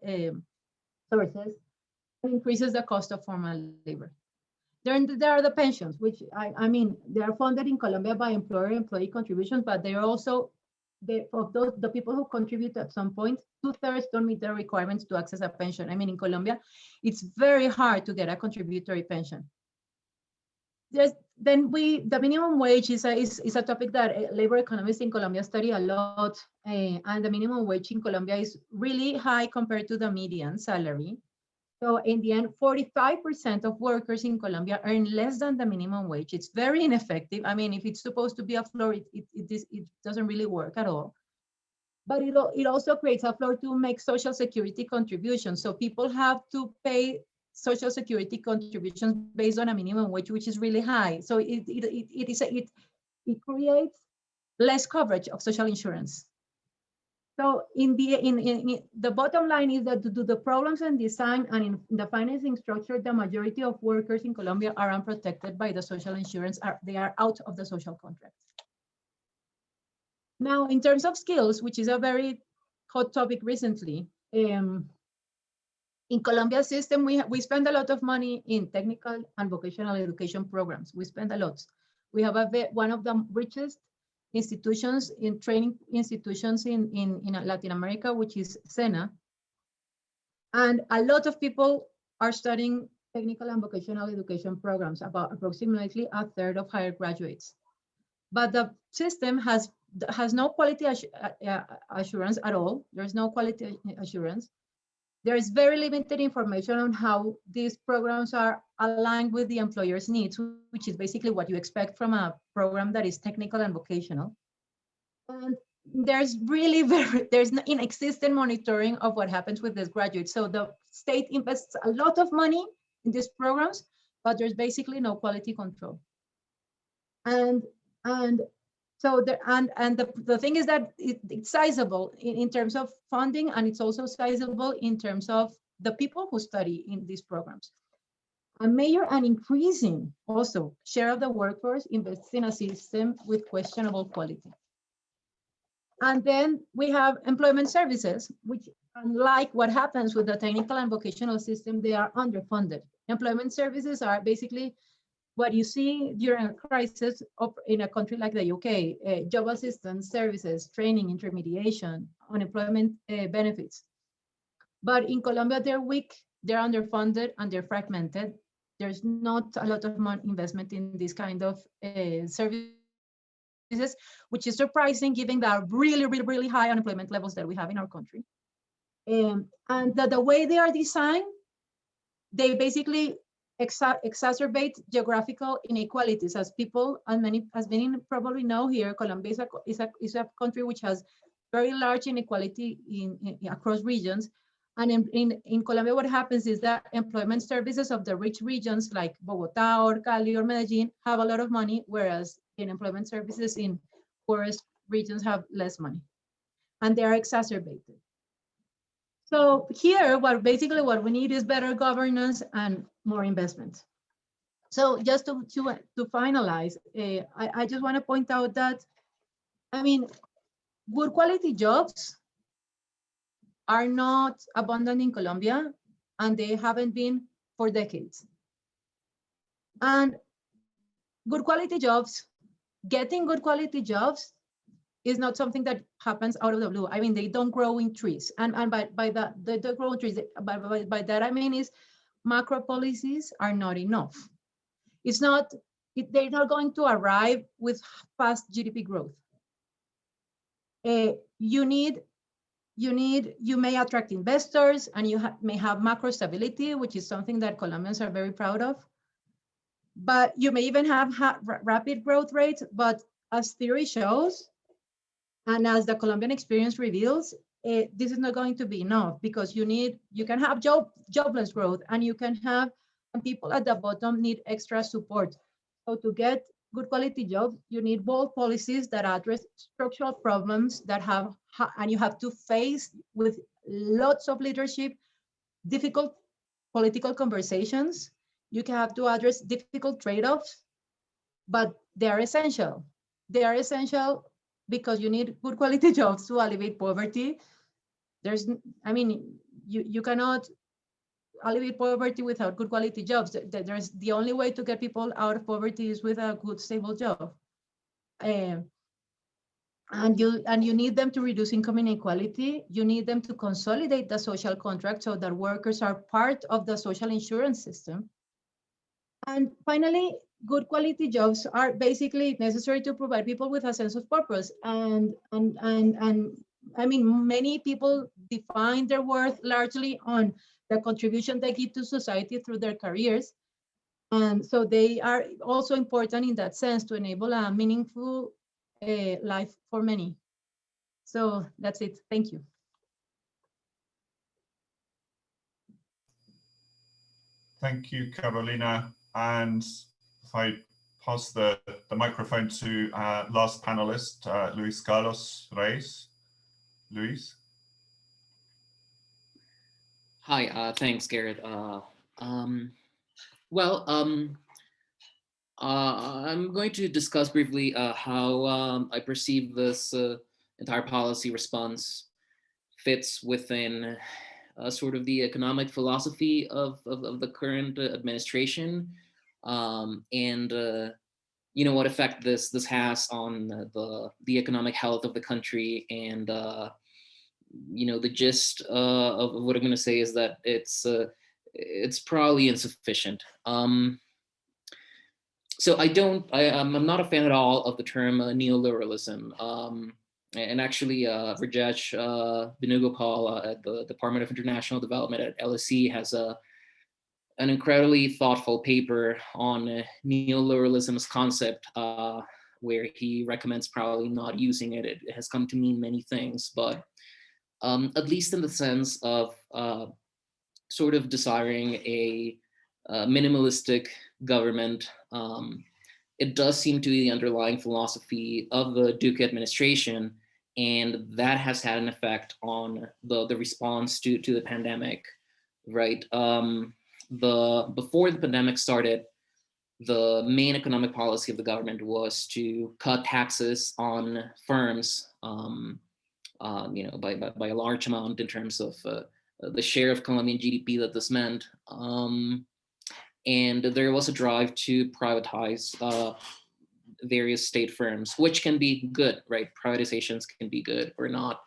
sources. It increases the cost of formal labor. There are the pensions, which I mean, they are funded in Colombia by employer-employee contributions, but they are also, the people who contribute at some point, 2/3 don't meet the requirements to access a pension. I mean, in Colombia, it's very hard to get a contributory pension. The minimum wage is a topic that labor economists in Colombia study a lot, and the minimum wage in Colombia is really high compared to the median salary. So in the end, 45% of workers in Colombia earn less than the minimum wage. It's very ineffective. I mean, if it's supposed to be a floor, it doesn't really work at all. But it also creates a floor to make social security contributions. So people have to pay social security contributions based on a minimum wage, which is really high. So it creates less coverage of social insurance. So the bottom line is that due to the problems in design and in the financing structure, the majority of workers in Colombia are unprotected by the social insurance. They are out of the social contract. Now, in terms of skills, which is a very hot topic recently, in Colombia's system, we spend a lot of money in technical and vocational education programs. We spend a lot. We have one of the richest institutions in training institutions in Latin America, which is SENA. And a lot of people are studying technical and vocational education programs, about approximately 1/3 of higher graduates. But the system has no quality assurance at all. There's no quality assurance. There is very limited information on how these programs are aligned with the employer's needs, which is basically what you expect from a program that is technical and vocational. And there's inexistent monitoring of what happens with these graduates. So the state invests a lot of money in these programs, but there's basically no quality control. And so the thing is that it's sizable in terms of funding, and it's also sizable in terms of the people who study in these programs. A major and increasing also share of the workforce invests in a system with questionable quality. And then we have employment services, which, unlike what happens with the technical and vocational system, they are underfunded. Employment services are basically what you see during a crisis in a country like the UK, job assistance services, training, intermediation, unemployment benefits. But in Colombia, they're weak, they're underfunded, and they're fragmented. There's not a lot of investment in this kind of services, which is surprising given the really, really, really high unemployment levels that we have in our country. And the way they are designed, they basically exacerbate geographical inequalities. As people, as many probably know here, Colombia is a country which has very large inequality across regions. And in Colombia, what happens is that employment services of the rich regions like Bogotá or Cali or Medellin have a lot of money, whereas in employment services in poorest regions have less money, and they are exacerbated. So here, basically what we need is better governance and more investment. So just to finalize, I just want to point out that, I mean, good quality jobs are not abundant in Colombia, and they haven't been for decades. And good quality jobs, getting good quality jobs is not something that happens out of the blue. I mean, they don't grow in trees. And by that, they don't grow in trees. By that, I mean is macro policies are not enough. It's not, they're not going to arrive with fast GDP growth. You may attract investors, and you may have macro stability, which is something that Colombians are very proud of. But you may even have rapid growth rates, but as theory shows, and as the Colombian experience reveals, this is not going to be enough, because you can have jobless growth, and you can have, and people at the bottom need extra support. So to get good quality jobs, you need bold policies that address structural problems that and you have to face with lots of leadership, difficult political conversations. You can have to address difficult trade-offs, but they are essential. They are essential because you need good quality jobs to alleviate poverty. You cannot alleviate poverty without good quality jobs. The only way to get people out of poverty is with a good, stable job. And you need them to reduce income inequality. You need them to consolidate the social contract so that workers are part of the social insurance system. And finally, good quality jobs are basically necessary to provide people with a sense of purpose. And I mean, many people define their worth largely on the contribution they give to society through their careers. And so they are also important in that sense to enable a meaningful life for many. So that's it. Thank you. Thank you, Carolina. And if I pass the microphone to last panelist, Luis Carlos Reyes. Luis. Hi, thanks, Garrett. I'm going to discuss briefly how I perceive this entire policy response fits within sort of the economic philosophy of the current administration, and what effect this has on the economic health of the country. And the gist of what I'm going to say is that it's probably insufficient. So I'm not a fan at all of the term neoliberalism. And actually, Rajesh Venugopal at the Department of International Development at LSE has an incredibly thoughtful paper on neoliberalism's concept, where he recommends probably not using it. It has come to mean many things, but at least in the sense of sort of desiring a minimalistic government, it does seem to be the underlying philosophy of the Duque administration, and that has had an effect on the response to the pandemic, right? Before the pandemic started, the main economic policy of the government was to cut taxes on firms, by a large amount in terms of the share of Colombian GDP that this meant. And there was a drive to privatize various state firms, which can be good, right? Privatizations can be good or not.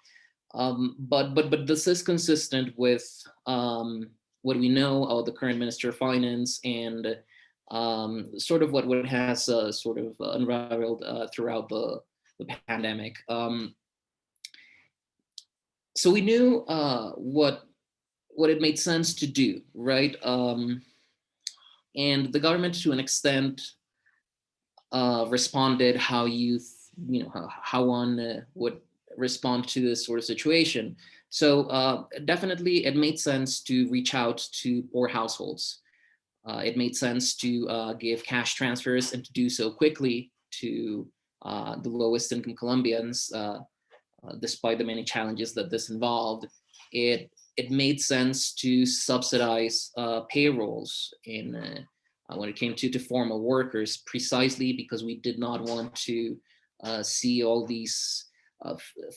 But this is consistent with what we know of the current Minister of Finance, and sort of what has sort of unraveled throughout the pandemic. So we knew what it made sense to do, right? And the government, to an extent, responded how how one would respond to this sort of situation. So definitely, it made sense to reach out to poor households. It made sense to give cash transfers and to do so quickly to the lowest income Colombians, despite the many challenges that this involved. It it made sense to subsidize payrolls in when it came to formal workers, precisely because we did not want to see all these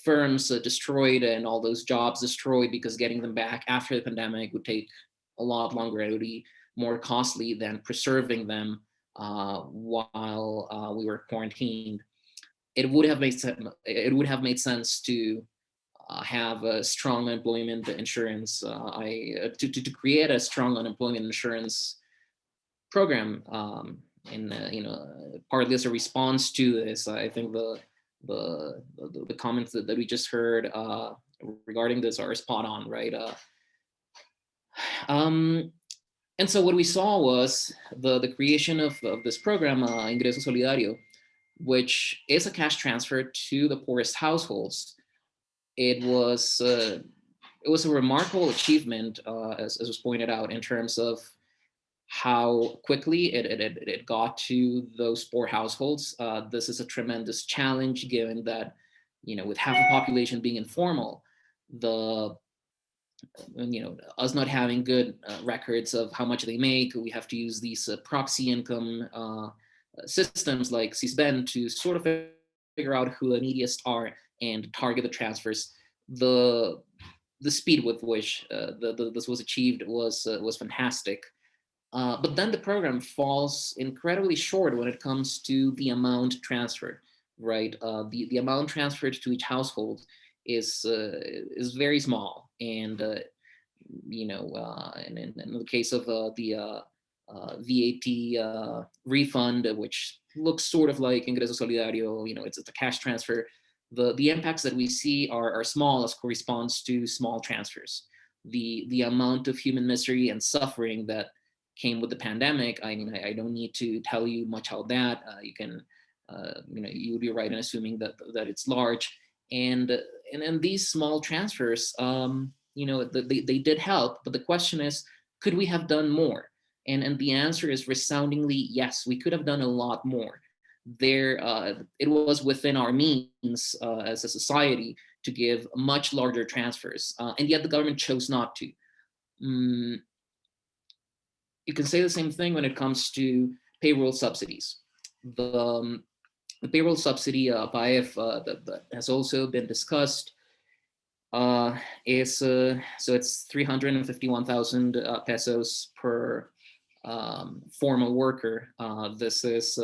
firms destroyed and all those jobs destroyed, because getting them back after the pandemic would take a lot longer. It would be more costly than preserving them while we were quarantined. It would have made sense. It would have made sense to have a strong unemployment insurance. To create a strong unemployment insurance program, partly as a response to this. I think the comments that we just heard regarding this are spot on, right? And so what we saw was the creation of this program, Ingreso Solidario, which is a cash transfer to the poorest households. It was a remarkable achievement, as was pointed out, in terms of how quickly it got to those poor households. This is a tremendous challenge, given that, with half the population being informal, us not having good records of how much they make, we have to use these proxy income systems like Sysben to sort of figure out who the neediest are and target the transfers. The speed with which this was achieved was fantastic. But then the program falls incredibly short when it comes to the amount transferred, right? The amount transferred to each household is very small, and in the case of the VAT refund, which looks sort of like Ingreso Solidario, it's a cash transfer. The impacts that we see are small as corresponds to small transfers. The amount of human misery and suffering that came with the pandemic, I don't need to tell you much about that. You can, you would be right in assuming that it's large. And these small transfers, they did help. But the question is, could we have done more? And the answer is resoundingly yes. We could have done a lot more. It was within our means as a society to give much larger transfers, and yet the government chose not to. You can say the same thing when it comes to payroll subsidies. The payroll subsidy, PAEF, that has also been discussed, is so it's 351,000 pesos per formal worker. This is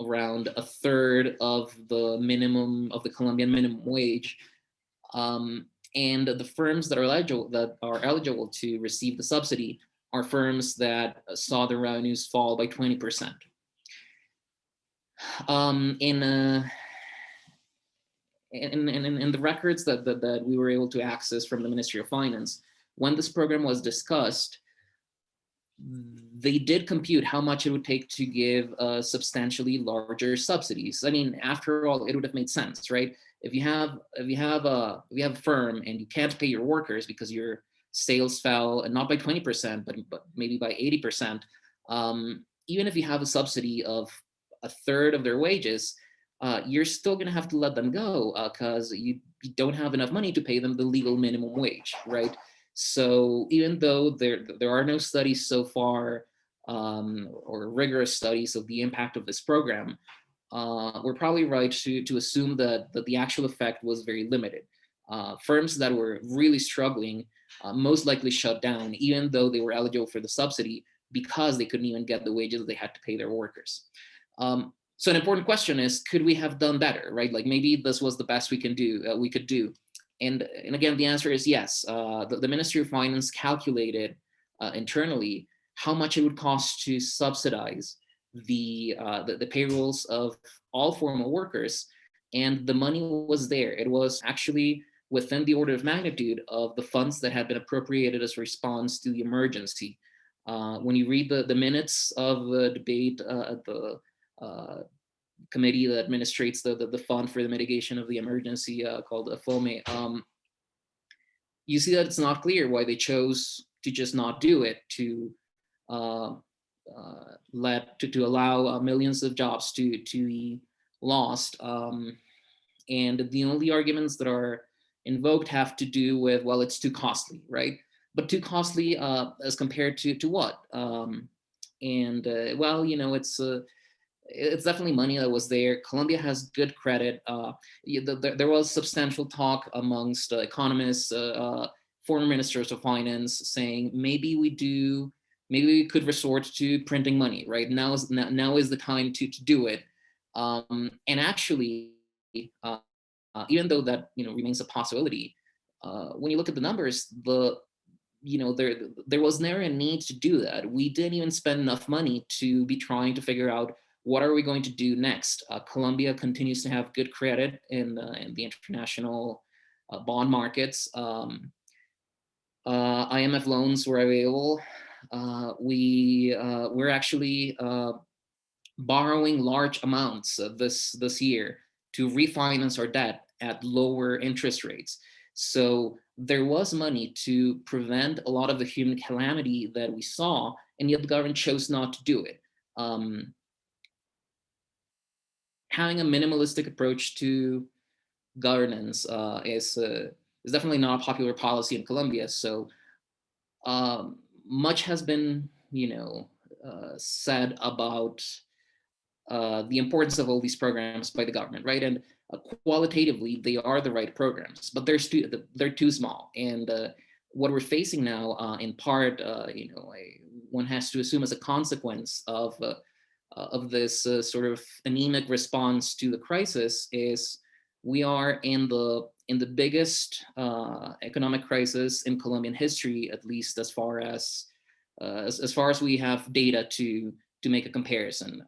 around a third of the Colombian minimum wage. And the firms that are eligible to receive the subsidy are firms that saw their revenues fall by 20%. In the records that we were able to access from the Ministry of Finance, when this program was discussed, they did compute how much it would take to give substantially larger subsidies. I mean, after all, it would have made sense, right? If you have a firm and you can't pay your workers because your sales fell, and not by 20%, but maybe by 80%, even if you have a subsidy of a third of their wages, you're still going to have to let them go because you don't have enough money to pay them the legal minimum wage, right? So even though there are no studies so far, or rigorous studies of the impact of this program, we're probably right to assume that the actual effect was very limited. Firms that were really struggling most likely shut down, even though they were eligible for the subsidy, because they couldn't even get the wages they had to pay their workers. So an important question is, could we have done better, right? Like maybe this was the best we could do. And again, the answer is yes. The Ministry of Finance calculated internally how much it would cost to subsidize the payrolls of all formal workers, and the money was there. It was actually within the order of magnitude of the funds that had been appropriated as a response to the emergency. When you read the minutes of the debate at the committee that administrates the fund for the mitigation of the emergency called FOME, you see that it's not clear why they chose to just not do it, to allow millions of jobs to be lost. And the only arguments that are invoked have to do with, well, it's too costly, right? But too costly as compared to what? Well, you know, it's definitely money that was there. Colombia has good credit. There was substantial talk amongst economists, former ministers of finance, saying maybe we could resort to printing money. Right now is the time to do it. And actually, even though that remains a possibility, when you look at the numbers, there was never a need to do that. We didn't even spend enough money to be trying to figure out what are we going to do next. Colombia continues to have good credit in the international bond markets. IMF loans were available. We're actually borrowing large amounts this year to refinance our debt at lower interest rates. So there was money to prevent a lot of the human calamity that we saw, and yet the government chose not to do it. Having a minimalistic approach to governance is definitely not a popular policy in Colombia. So much has been, said about the importance of all these programs by the government, right? And qualitatively, they are the right programs, but they're too small. And what we're facing now, in part, one has to assume as a consequence of this sort of anemic response to the crisis, is we are in the biggest economic crisis in Colombian history, at least as far as we have data to make a comparison.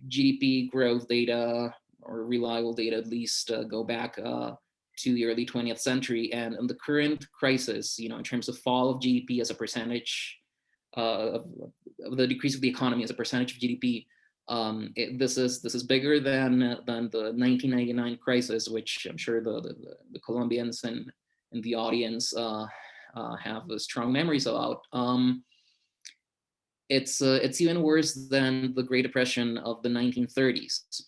GDP growth data, or reliable data at least, go back to the early 20th century, and in the current crisis, in terms of fall of GDP as a percentage of the decrease of the economy as a percentage of GDP, this is bigger than the 1999 crisis, which I'm sure the Colombians and the audience have strong memories about. It's even worse than the Great Depression of the 1930s,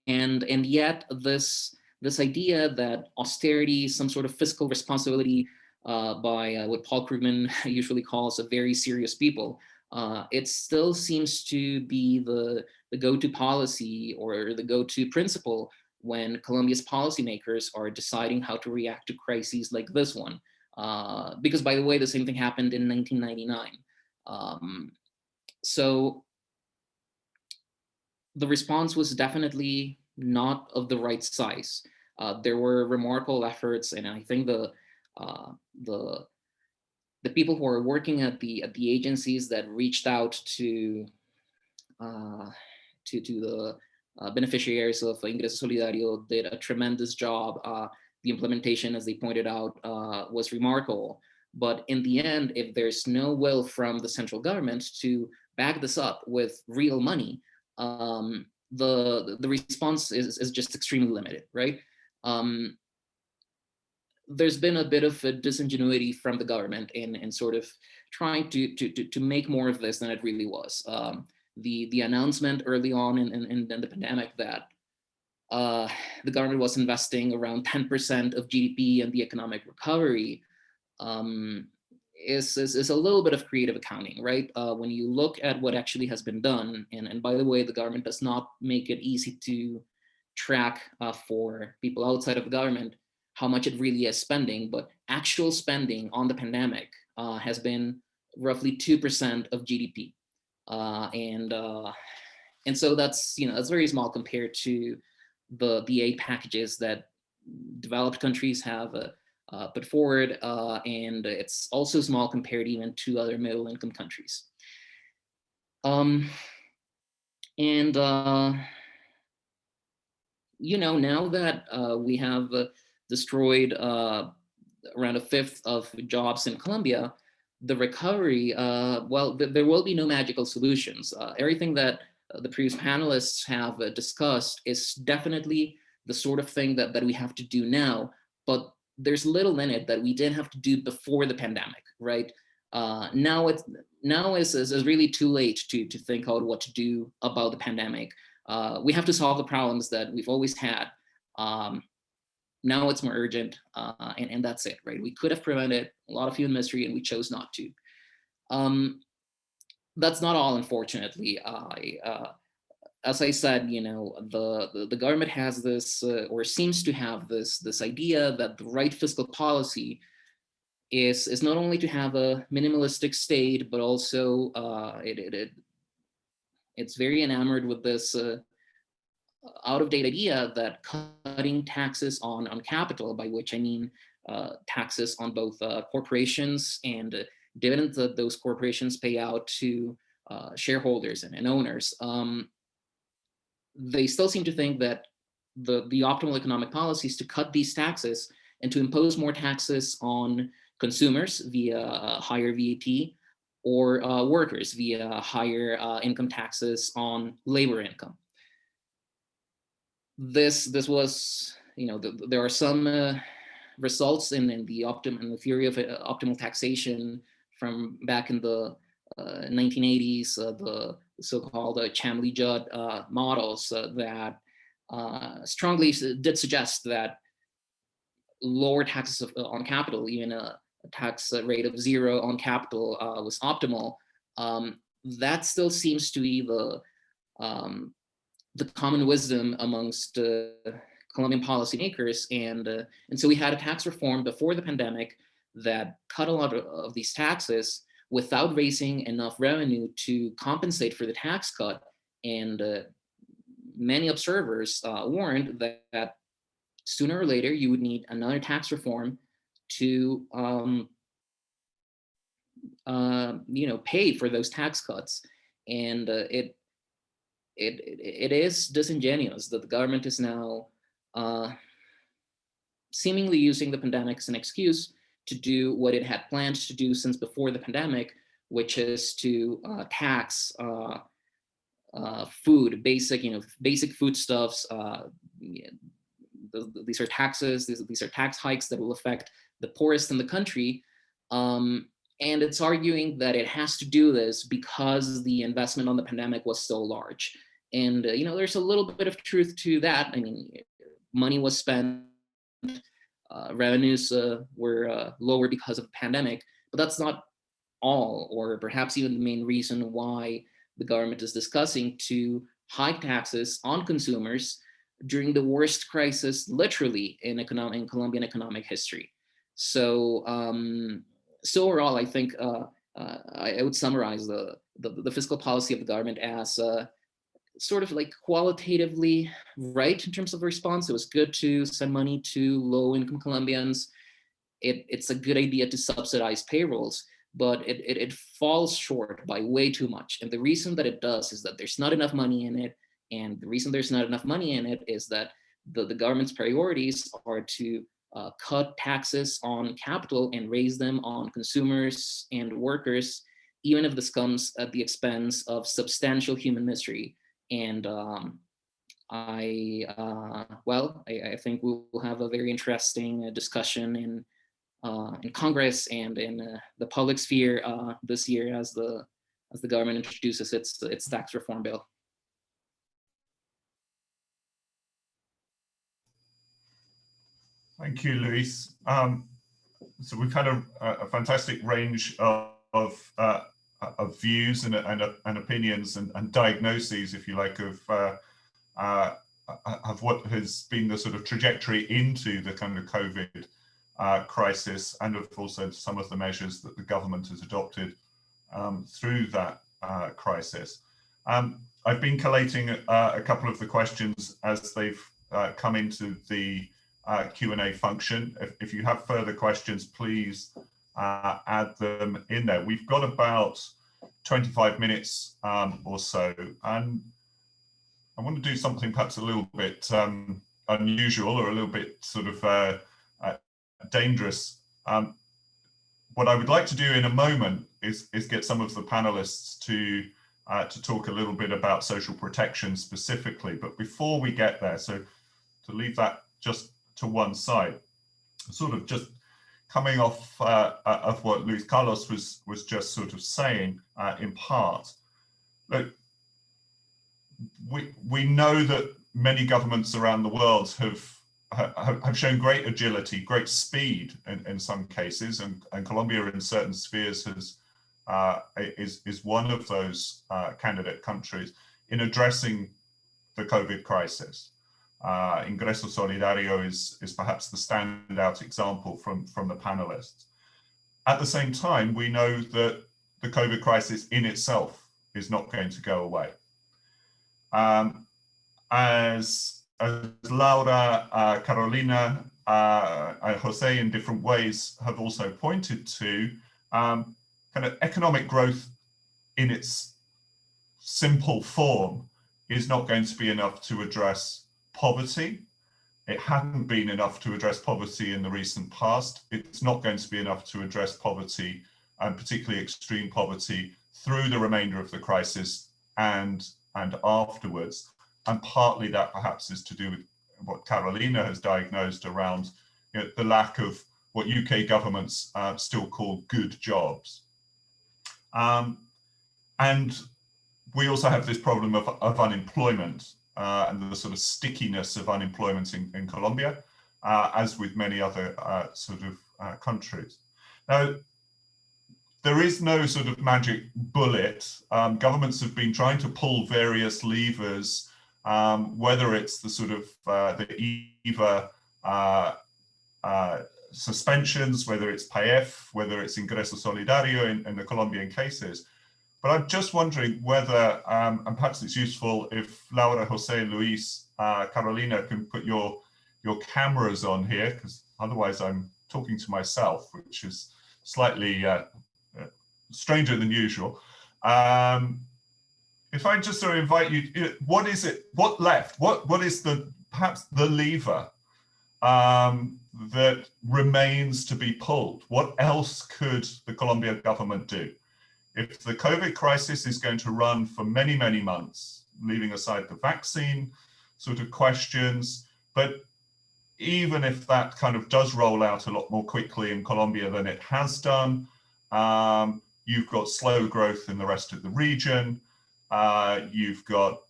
and yet this idea that austerity, some sort of fiscal responsibility by what Paul Krugman usually calls a very serious people, it still seems to be the go-to policy or the go-to principle when Colombia's policymakers are deciding how to react to crises like this one. Because, by the way, the same thing happened in 1999. So the response was definitely not of the right size. There were remarkable efforts, and I think the people who are working at the agencies that reached out to the beneficiaries of Ingreso Solidario did a tremendous job. The implementation, as they pointed out, was remarkable. But in the end, if there's no will from the central government to back this up with real money, the response is just extremely limited, right? There's been a bit of a disingenuity from the government in sort of trying to make more of this than it really was. The announcement early on in the pandemic that the government was investing around 10% of GDP in the economic recovery is a little bit of creative accounting, right? When you look at what actually has been done, and by the way, the government does not make it easy to track for people outside of the government how much it really is spending, but actual spending on the pandemic has been roughly 2% of GDP. And so that's very small compared to the aid packages that developed countries have put forward, and it's also small compared even to other middle-income countries. Now that we have destroyed around a fifth of jobs in Colombia, the recovery, there will be no magical solutions. Everything that the previous panelists have discussed is definitely the sort of thing that we have to do now, but there's little in it that we didn't have to do before the pandemic, right? Now is really too late to think out what to do about the pandemic. We have to solve the problems that we've always had. Now it's more urgent, and that's it, right? We could have prevented a lot of human misery, and we chose not to. That's not all, unfortunately. As I said, you know, the government has this, or seems to have this idea that the right fiscal policy is not only to have a minimalistic state, but also it's very enamored with this out-of-date idea that cutting taxes on capital, by which I mean taxes on both corporations and dividends that those corporations pay out to shareholders and owners. They still seem to think that the optimal economic policy is to cut these taxes and to impose more taxes on consumers via higher VAT, or workers via higher income taxes on labor income. This was, you know, there are some results in the theory of optimal taxation from back in the 1980s, the so-called Chambly-Judd models that strongly did suggest that lower taxes on capital, even a tax rate of 0 on capital, was optimal. That still seems to be the common wisdom amongst Colombian policymakers, and so we had a tax reform before the pandemic that cut a lot of these taxes without raising enough revenue to compensate for the tax cut. And many observers warned that sooner or later you would need another tax reform to you know, pay for those tax cuts. And it is disingenuous that the government is now seemingly using the pandemic as an excuse to do what it had planned to do since before the pandemic, which is to tax food, basic foodstuffs. These are taxes. These are tax hikes that will affect the poorest in the country. And it's arguing that it has to do this because the investment on the pandemic was so large. And you know, there's a little bit of truth to that. I mean, money was spent, revenues were lower because of the pandemic, but that's not all, or perhaps even the main reason why the government is discussing to hike taxes on consumers during the worst crisis, literally, in Colombian economic history. So, so overall, I think I would summarize the fiscal policy of the government as sort of like qualitatively right in terms of response. It was good to send money to low-income Colombians. It's a good idea to subsidize payrolls, but it falls short by way too much. And the reason that it does is that there's not enough money in it. And the reason there's not enough money in it is that the government's priorities are to cut taxes on capital and raise them on consumers and workers, even if this comes at the expense of substantial human misery. And I think we'll have a very interesting discussion in Congress and in the public sphere this year as the government introduces its tax reform bill. Thank you, Luis. So we've had a fantastic range of views and opinions and diagnoses, if you like, of what has been the sort of trajectory into the kind of COVID crisis, and of also some of the measures that the government has adopted through that crisis. I've been collating a couple of the questions as they've come into the Q&A function. If you have further questions, please add them in there. We've got about 25 minutes or so, and I want to do something perhaps a little bit unusual, or a little bit sort of dangerous. What I would like to do in a moment is get some of the panelists to talk a little bit about social protection specifically. But before we get there, so to leave that just to one side, sort of just coming off of what Luis Carlos was just sort of saying in part. Look, we know that many governments around the world have have shown great agility, great speed in some cases, and Colombia in certain spheres is one of those candidate countries in addressing the COVID crisis. Ingreso Solidario is perhaps the standout example from the panelists. At the same time, we know that the COVID crisis in itself is not going to go away. As Laura, Carolina, Jose in different ways have also pointed to, kind of economic growth in its simple form is not going to be enough to address poverty. It hadn't been enough to address poverty in the recent past. It's not going to be enough to address poverty, and particularly extreme poverty, through the remainder of the crisis and afterwards. And partly that perhaps is to do with what Carolina has diagnosed around, you know, the lack of what UK governments still call good jobs. And we also have this problem of unemployment and the sort of stickiness of unemployment in Colombia, as with many other countries. Now, there is no sort of magic bullet. Governments have been trying to pull various levers, whether it's the sort of the EVA suspensions, whether it's PAEF, whether it's Ingreso Solidario in the Colombian cases. But I'm just wondering whether, and perhaps it's useful if Laura, Jose, Luis, Carolina can put your cameras on here, because otherwise I'm talking to myself, which is slightly stranger than usual. If I just sort of invite you, what is it, what left, what is perhaps the lever that remains to be pulled? What else could the Colombian government do? If the COVID crisis is going to run for many, many months, leaving aside the vaccine sort of questions, but even if that kind of does roll out a lot more quickly in Colombia than it has done, you've got slow growth in the rest of the region. You've got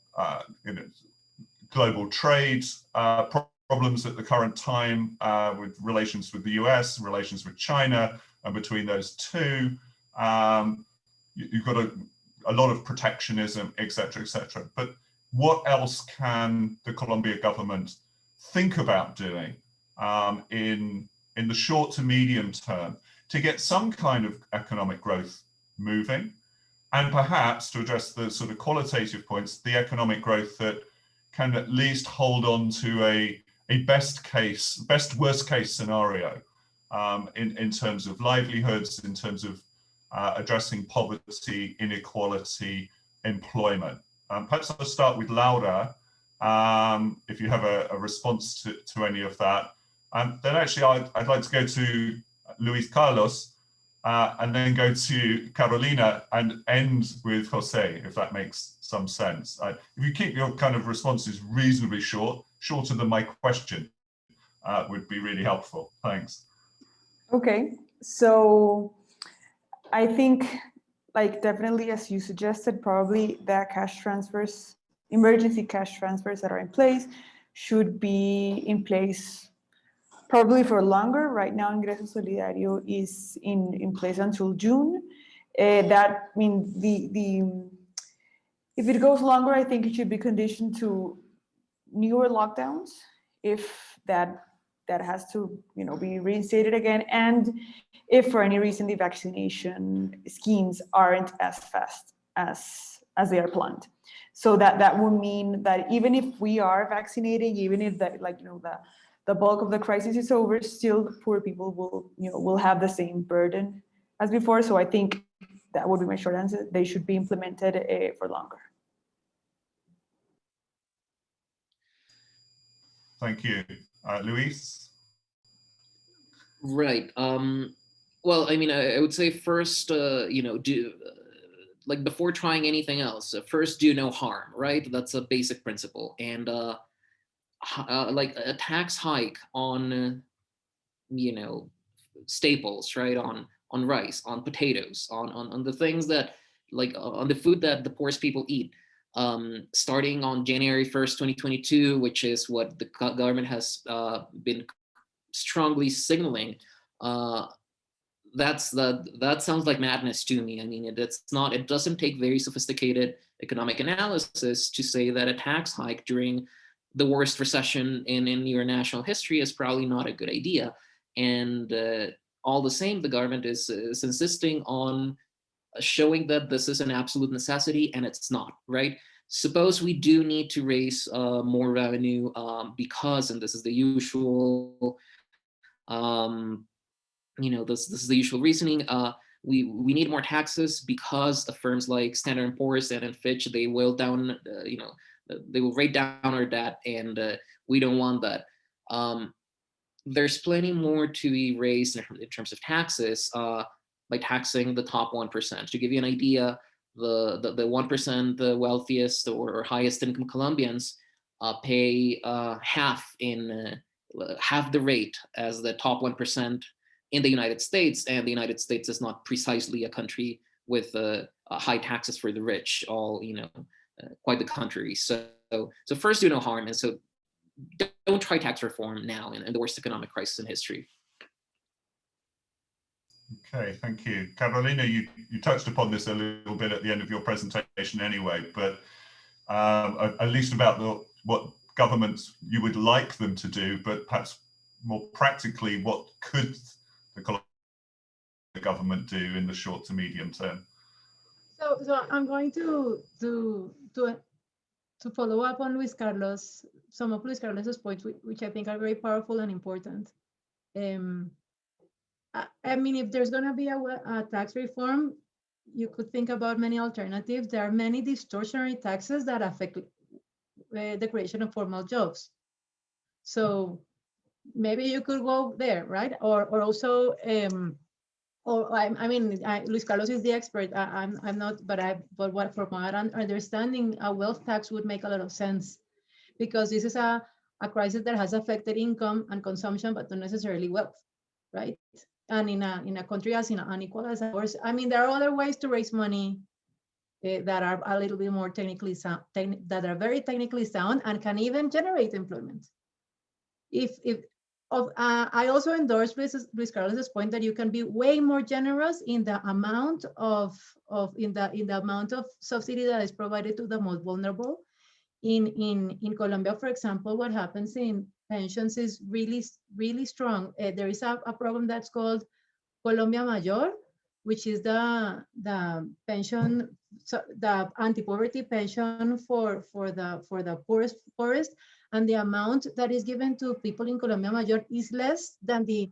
global trade problems at the current time with relations with the US, relations with China, and between those two. You've got a lot of protectionism, et cetera, et cetera. But what else can the Colombian government think about doing in the short to medium term to get some kind of economic growth moving? And perhaps to address the sort of qualitative points, the economic growth that can at least hold on to a best worst case scenario in terms of livelihoods, in terms of addressing poverty, inequality, employment. Perhaps I'll start with Laura, if you have a response to any of that. Then actually I'd like to go to Luis Carlos, and then go to Carolina and end with Jose, if that makes some sense. If you keep your kind of responses reasonably short, shorter than my question, would be really helpful. Thanks. Okay, so I think, like, definitely, as you suggested, probably the cash transfers, emergency cash transfers that are in place should be in place probably for longer. Right now, Ingreso Solidario is in place until June. That means if it goes longer, I think it should be conditioned to newer lockdowns, if that has to, you know, be reinstated again, and if for any reason the vaccination schemes aren't as fast as they are planned. So that would mean that even if we are vaccinating, even if that, like, you know, the bulk of the crisis is over, still poor people will have the same burden as before. So I think that would be my short answer. They should be implemented for longer. Thank you. Luis? Right. Well, I mean, I would say first, you know, like before trying anything else, first do no harm, right? That's a basic principle. And like a tax hike on, you know, staples, right? On rice, on potatoes, on the things that, like, on the food that the poorest people eat, starting on January 1st, 2022, which is what the government has been strongly signaling, that sounds like madness to me. I mean, it doesn't take very sophisticated economic analysis to say that a tax hike during the worst recession in your national history is probably not a good idea. And all the same, the government is insisting on showing that this is an absolute necessity, and it's not, right? Suppose we do need to raise more revenue because, and this is the usual, this is the usual reasoning. We need more taxes because the firms like Standard & Poor's and Fitch, they will they will rate down our debt, and we don't want that. There's plenty more to be raised in terms of taxes by taxing the top 1%. To give you an idea, the 1%, the wealthiest or highest income Colombians pay half the rate as the top 1% in the United States, and the United States is not precisely a country with high taxes for the rich, quite the contrary. So first, do no harm, and so don't try tax reform now in the worst economic crisis in history. Okay, thank you. Carolina, you touched upon this a little bit at the end of your presentation anyway, but at least about what governments you would like them to do, but perhaps more practically, what could the government do in the short to medium term? So I'm going to follow up on some of Luis Carlos's points, which I think are very powerful and important. I mean, if there's going to be a tax reform, you could think about many alternatives. There are many distortionary taxes that affect the creation of formal jobs. So maybe you could go there, right? Or also, Luis Carlos is the expert. I'm not, but from my understanding, a wealth tax would make a lot of sense, because this is a crisis that has affected income and consumption, but not necessarily wealth, right? And in a country as unequal as ours, I mean, there are other ways to raise money that are a little bit more technically sound, that are very technically sound and can even generate employment. I also endorse Luis Carlos's point that you can be way more generous in the amount of subsidy that is provided to the most vulnerable. In Colombia, for example, what happens in pensions is really, really strong. There is a program that's called Colombia Mayor, which is the pension, the anti-poverty pension for the poorest, and the amount that is given to people in Colombia Mayor is less than the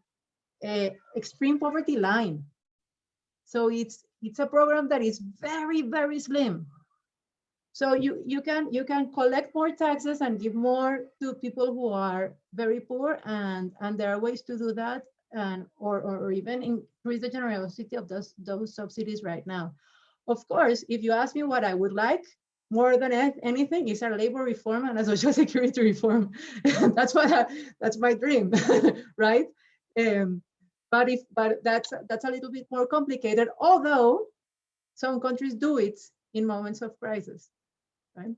extreme poverty line. So it's a program that is very, very slim. So you can collect more taxes and give more to people who are very poor, and there are ways to do that, and or even increase the generosity of those subsidies right now. Of course, if you ask me what I would like more than anything, is a labor reform and a social security reform. That's my dream, right? But that's a little bit more complicated, although some countries do it in moments of crisis. Right.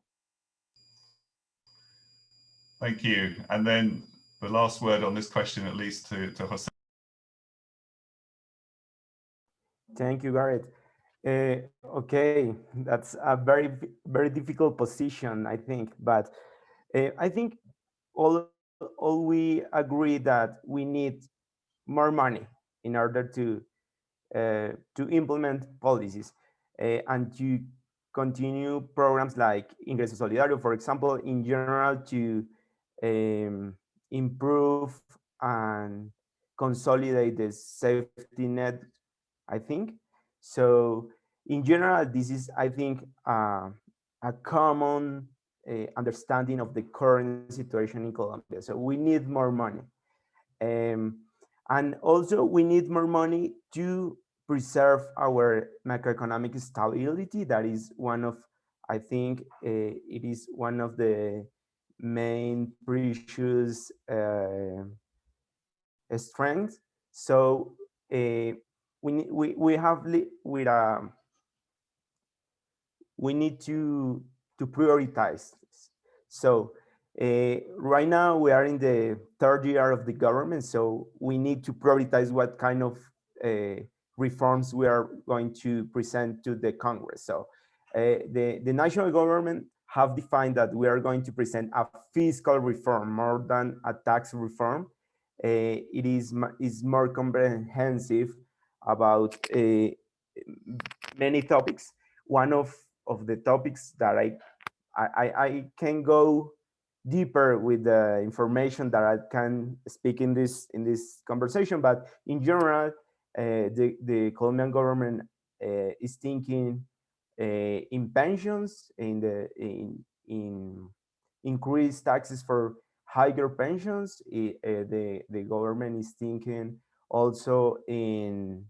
Thank you. And then the last word on this question, at least to Jose. Thank you, Garrett. Okay, that's a very, very difficult position, I think. But I think all we agree that we need more money in order to implement policies and to continue programs like Ingreso Solidario, for example, in general, to improve and consolidate the safety net, I think. So in general, this is, I think, a common understanding of the current situation in Colombia. So we need more money. And also we need more money to preserve our macroeconomic stability. That is one of, I think, it is one of the main precious strengths. So we need to prioritize this. So right now we are in the third year of the government, so we need to prioritize what kind of reforms we are going to present to the Congress. So the national government have defined that we are going to present a fiscal reform more than a tax reform. It is more comprehensive about many topics. One of the topics that I can go deeper with the information that I can speak in this conversation, but in general, the Colombian government is thinking in pensions, in increased taxes for higher pensions. The government is thinking also in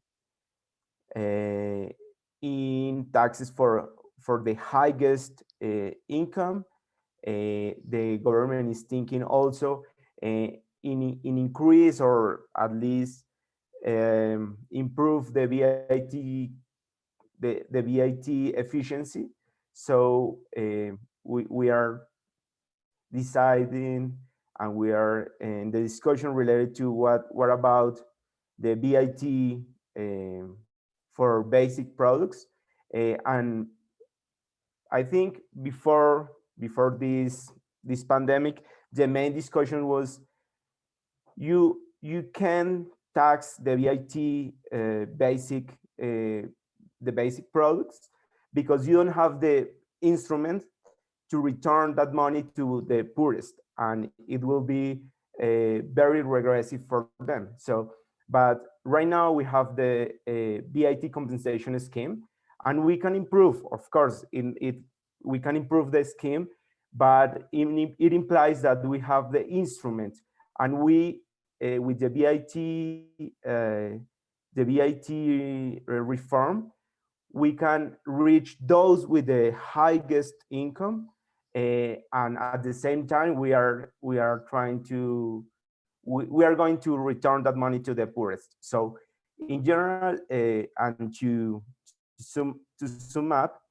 taxes for the highest income. The government is thinking also in increase or at least improve the VAT efficiency. So we are deciding, and we are in the discussion related to what about the VAT for basic products. And I think before this pandemic, the main discussion was you can tax the VAT the basic products because you don't have the instrument to return that money to the poorest, and it will be very regressive for them. So, but right now we have the VAT compensation scheme, and we can improve, of course, we can improve the scheme, but it implies that we have the instrument, and we with the VAT reform, we can reach those with the highest income, and at the same time we are trying to we are going to return that money to the poorest. So in general, and to sum up,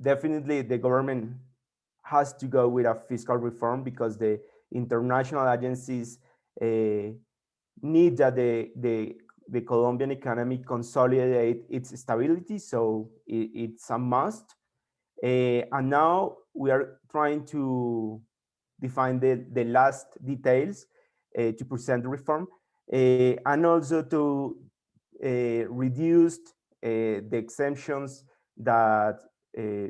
definitely the government has to go with a fiscal reform because the international agencies need that the Colombian economy consolidate its stability, so it's a must. And now we are trying to define the last details to present the reform, and also to reduce the exemptions that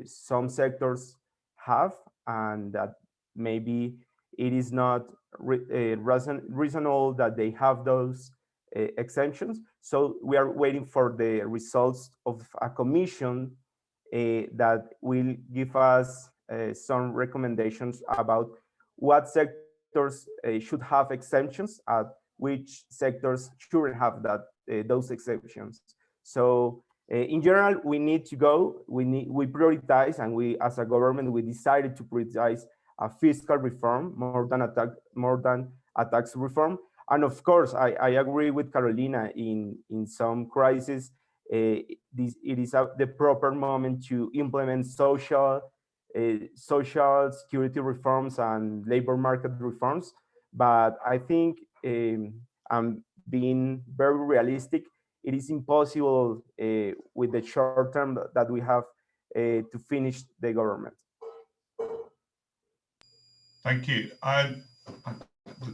some sectors have, and that maybe it is not reasonable that they have those exemptions. So we are waiting for the results of a commission that will give us some recommendations about what sectors should have exemptions, which sectors shouldn't have those exemptions. So in general, we need to go, we prioritize, and we as a government, we decided to prioritize a fiscal reform more than a tax reform. And of course, I agree with Carolina, in some crises, it is the proper moment to implement social security reforms and labor market reforms. But I think, I'm being very realistic, it is impossible with the short term that we have to finish the government. Thank you.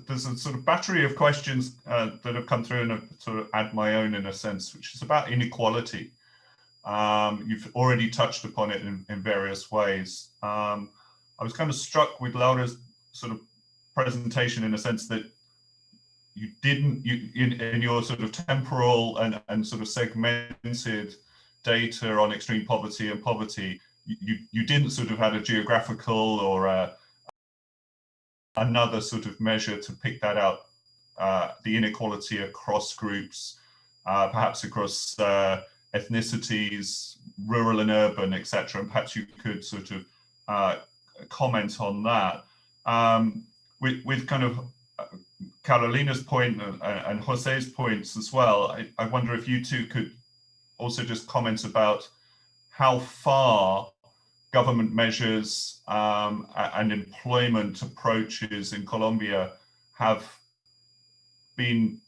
There's a sort of battery of questions that have come through, and I sort of add my own in a sense, which is about inequality. You've already touched upon it in various ways. I was kind of struck with Laura's sort of presentation in a sense that you didn't, in your sort of temporal and sort of segmented data on extreme poverty and poverty, you didn't sort of have a geographical or another sort of measure to pick that out, the inequality across groups, perhaps across ethnicities, rural and urban, etc. And perhaps you could sort of comment on that. With kind of Carolina's point and Jose's points as well, I wonder if you two could also just comment about how far government measures and employment approaches in Colombia have been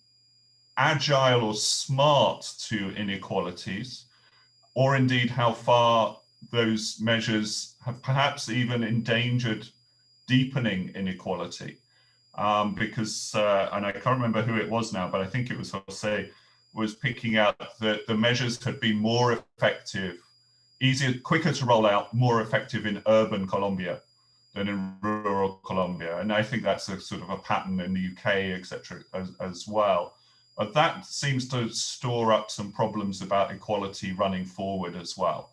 agile or smart to inequalities, or indeed how far those measures have perhaps even endangered deepening inequality. Because, and I can't remember who it was now, but I think it was Jose, was picking out that the measures had been more effective, easier, quicker to roll out, more effective in urban Colombia than in rural Colombia. And I think that's a sort of a pattern in the UK, etc., as well. But that seems to store up some problems about equality running forward as well.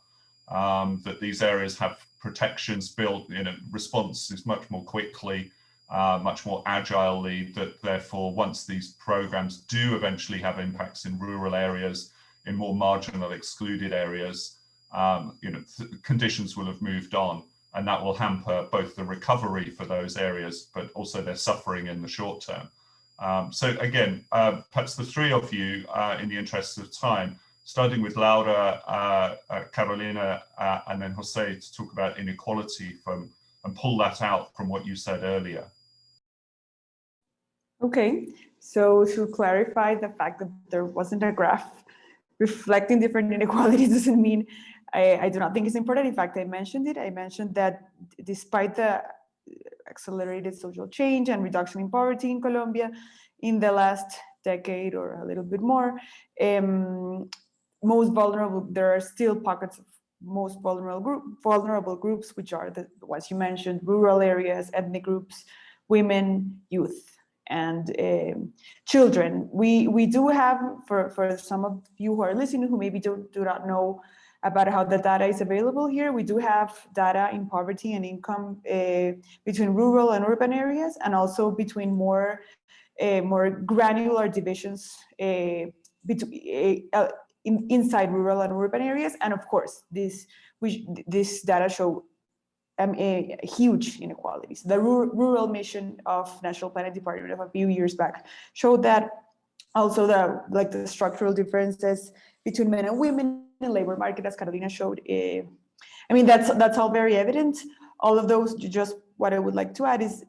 That these areas have protections built in a response is much more quickly, much more agilely, that therefore once these programs do eventually have impacts in rural areas, in more marginal excluded areas, conditions will have moved on, and that will hamper both the recovery for those areas, but also their suffering in the short term. So again, perhaps the three of you, in the interest of time, starting with Laura, Carolina, and then Jose, to talk about inequality and pull that out from what you said earlier. Okay, so to clarify, the fact that there wasn't a graph reflecting different inequalities doesn't mean I do not think it's important. In fact, I mentioned it. I mentioned that despite the accelerated social change and reduction in poverty in Colombia in the last decade or a little bit more, most vulnerable, there are still pockets of most vulnerable groups, which are the ones you mentioned: rural areas, ethnic groups, women, youth, and children. We do have, for some of you who are listening who maybe do not know about how the data is available here, we do have data in poverty and income between rural and urban areas, and also between more granular divisions inside rural and urban areas. And of course, this data show huge inequalities. The rural mission of National Planning Department of a few years back showed that. Also, the structural differences between men and women in the labor market, as Carolina showed. I mean, that's all very evident. All of those. Just what I would like to add is,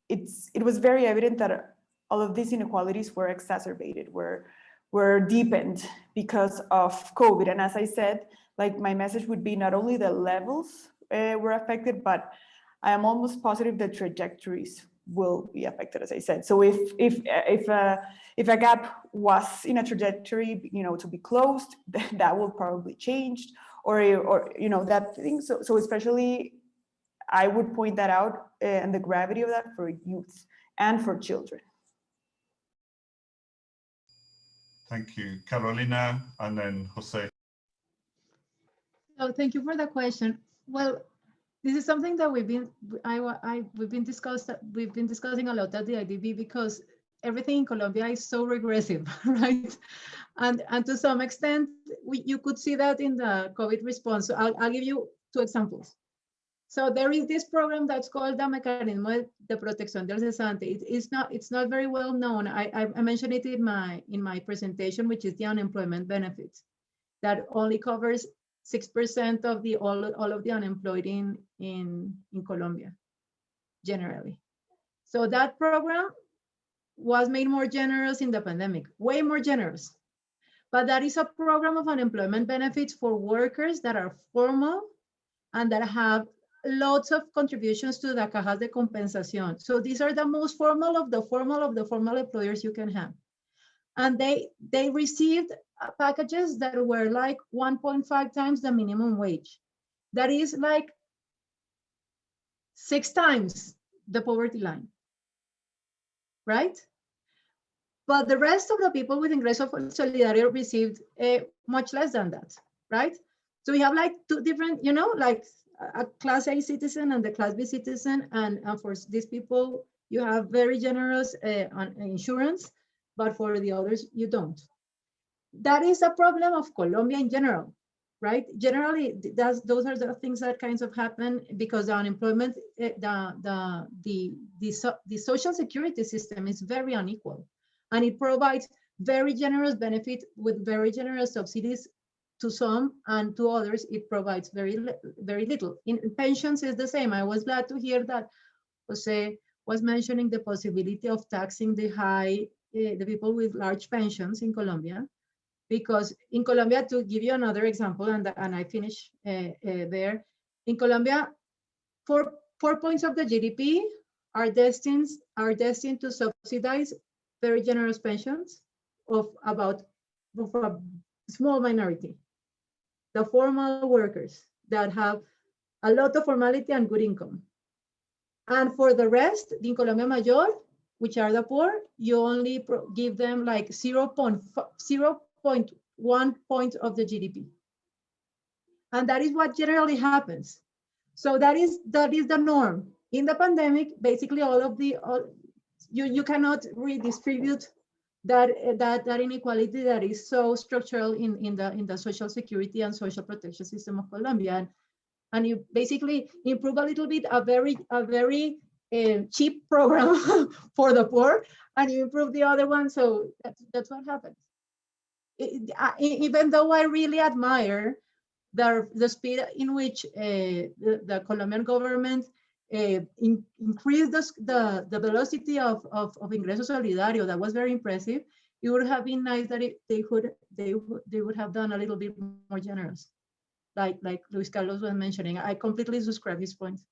it was very evident that all of these inequalities were exacerbated, were deepened because of COVID. And as I said, like, my message would be not only the levels were affected, but I am almost positive the trajectories will be affected, as I said. So if a gap was in a trajectory, to be closed, that will probably change, or that thing. So especially, I would point that out, and the gravity of that for youth and for children. Thank you, Carolina, and then Jose. Oh, thank you for the question. Well, this is something that we've been discussing a lot at the IDB, because everything in Colombia is so regressive, right? And to some extent, you could see that in the COVID response. So I'll give you two examples. So there is this program that's called the Mecanismo de Protección del Cesante. It's not very well known. I mentioned it in my presentation, which is the unemployment benefits, that only covers 6% of all of the unemployed in Colombia, generally. So that program was made more generous in the pandemic, way more generous. But that is a program of unemployment benefits for workers that are formal and that have lots of contributions to the cajas de compensación. So these are the most formal of the formal employers you can have. And they received packages that were like 1.5 times the minimum wage. That is like 6 times the poverty line, right? But the rest of the people with Ingreso Solidario received much less than that, right? So we have like two different, like a Class A citizen and the Class B citizen. And for these people, you have very generous insurance, but for the others, you don't. That is a problem of Colombia in general, right? Generally, those are the things that kinds of happen because the unemployment, the social security system is very unequal, and it provides very generous benefit with very generous subsidies to some, and to others, it provides very little. In pensions is the same. I was glad to hear that Jose was mentioning the possibility of taxing the people with large pensions in Colombia, because in Colombia, to give you another example, and I finish there, in Colombia, 4 points of the GDP are destined to subsidize very generous pensions of a small minority, the formal workers that have a lot of formality and good income. And for the rest, in Colombia Mayor, which are the poor, you only give them like 0.1 point of the GDP. And that is what generally happens. So that is the norm. In the pandemic, basically you cannot redistribute that inequality that is so structural in the social security and social protection system of Colombia. And you basically improve a little bit a very cheap program for the poor, and you improve the other one. So that's what happens. Even though I really admire the speed in which the Colombian government increased the velocity of Ingreso Solidario, that was very impressive. It would have been nice that they would have done a little bit more generous, like Luis Carlos was mentioning. I completely subscribe his points.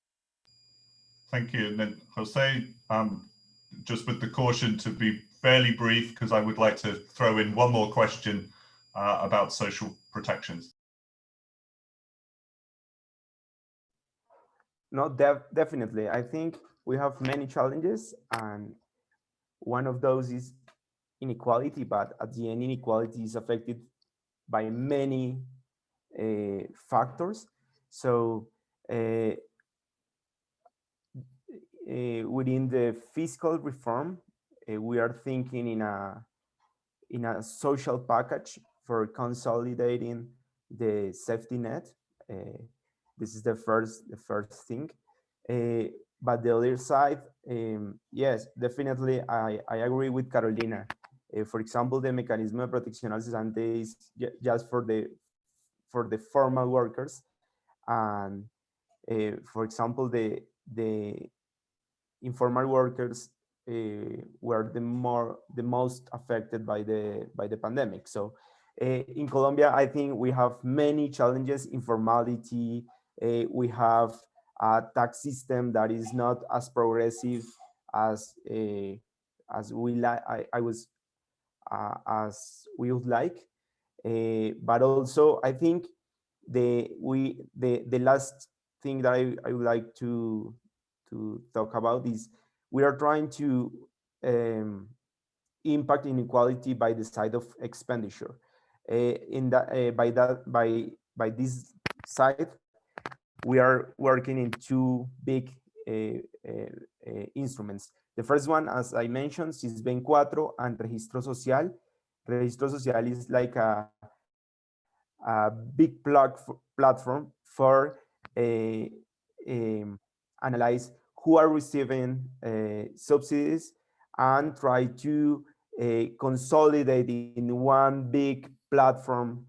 Thank you. And then Jose, just with the caution to be fairly brief, because I would like to throw in one more question about social protections. No, definitely. I think we have many challenges, and one of those is inequality, but at the end, inequality is affected by many factors. So within the fiscal reform, we are thinking in a social package for consolidating the safety net. This is the first thing. But the other side, yes, definitely, I agree with Carolina. For example, the mecanismo de protección al cesante is just for the formal workers, and for example, the informal workers were the most affected by the pandemic. So in Colombia, I think we have many challenges: informality. We have a tax system that is not as progressive as we would like. But also, I think the last thing that I would like to talk about is we are trying to impact inequality by the side of expenditure. By this side, we are working in two big instruments. The first one, as I mentioned, is Ben 4 and Registro Social. Registro Social is like a big platform for analyze who are receiving subsidies and try to consolidate in one big platform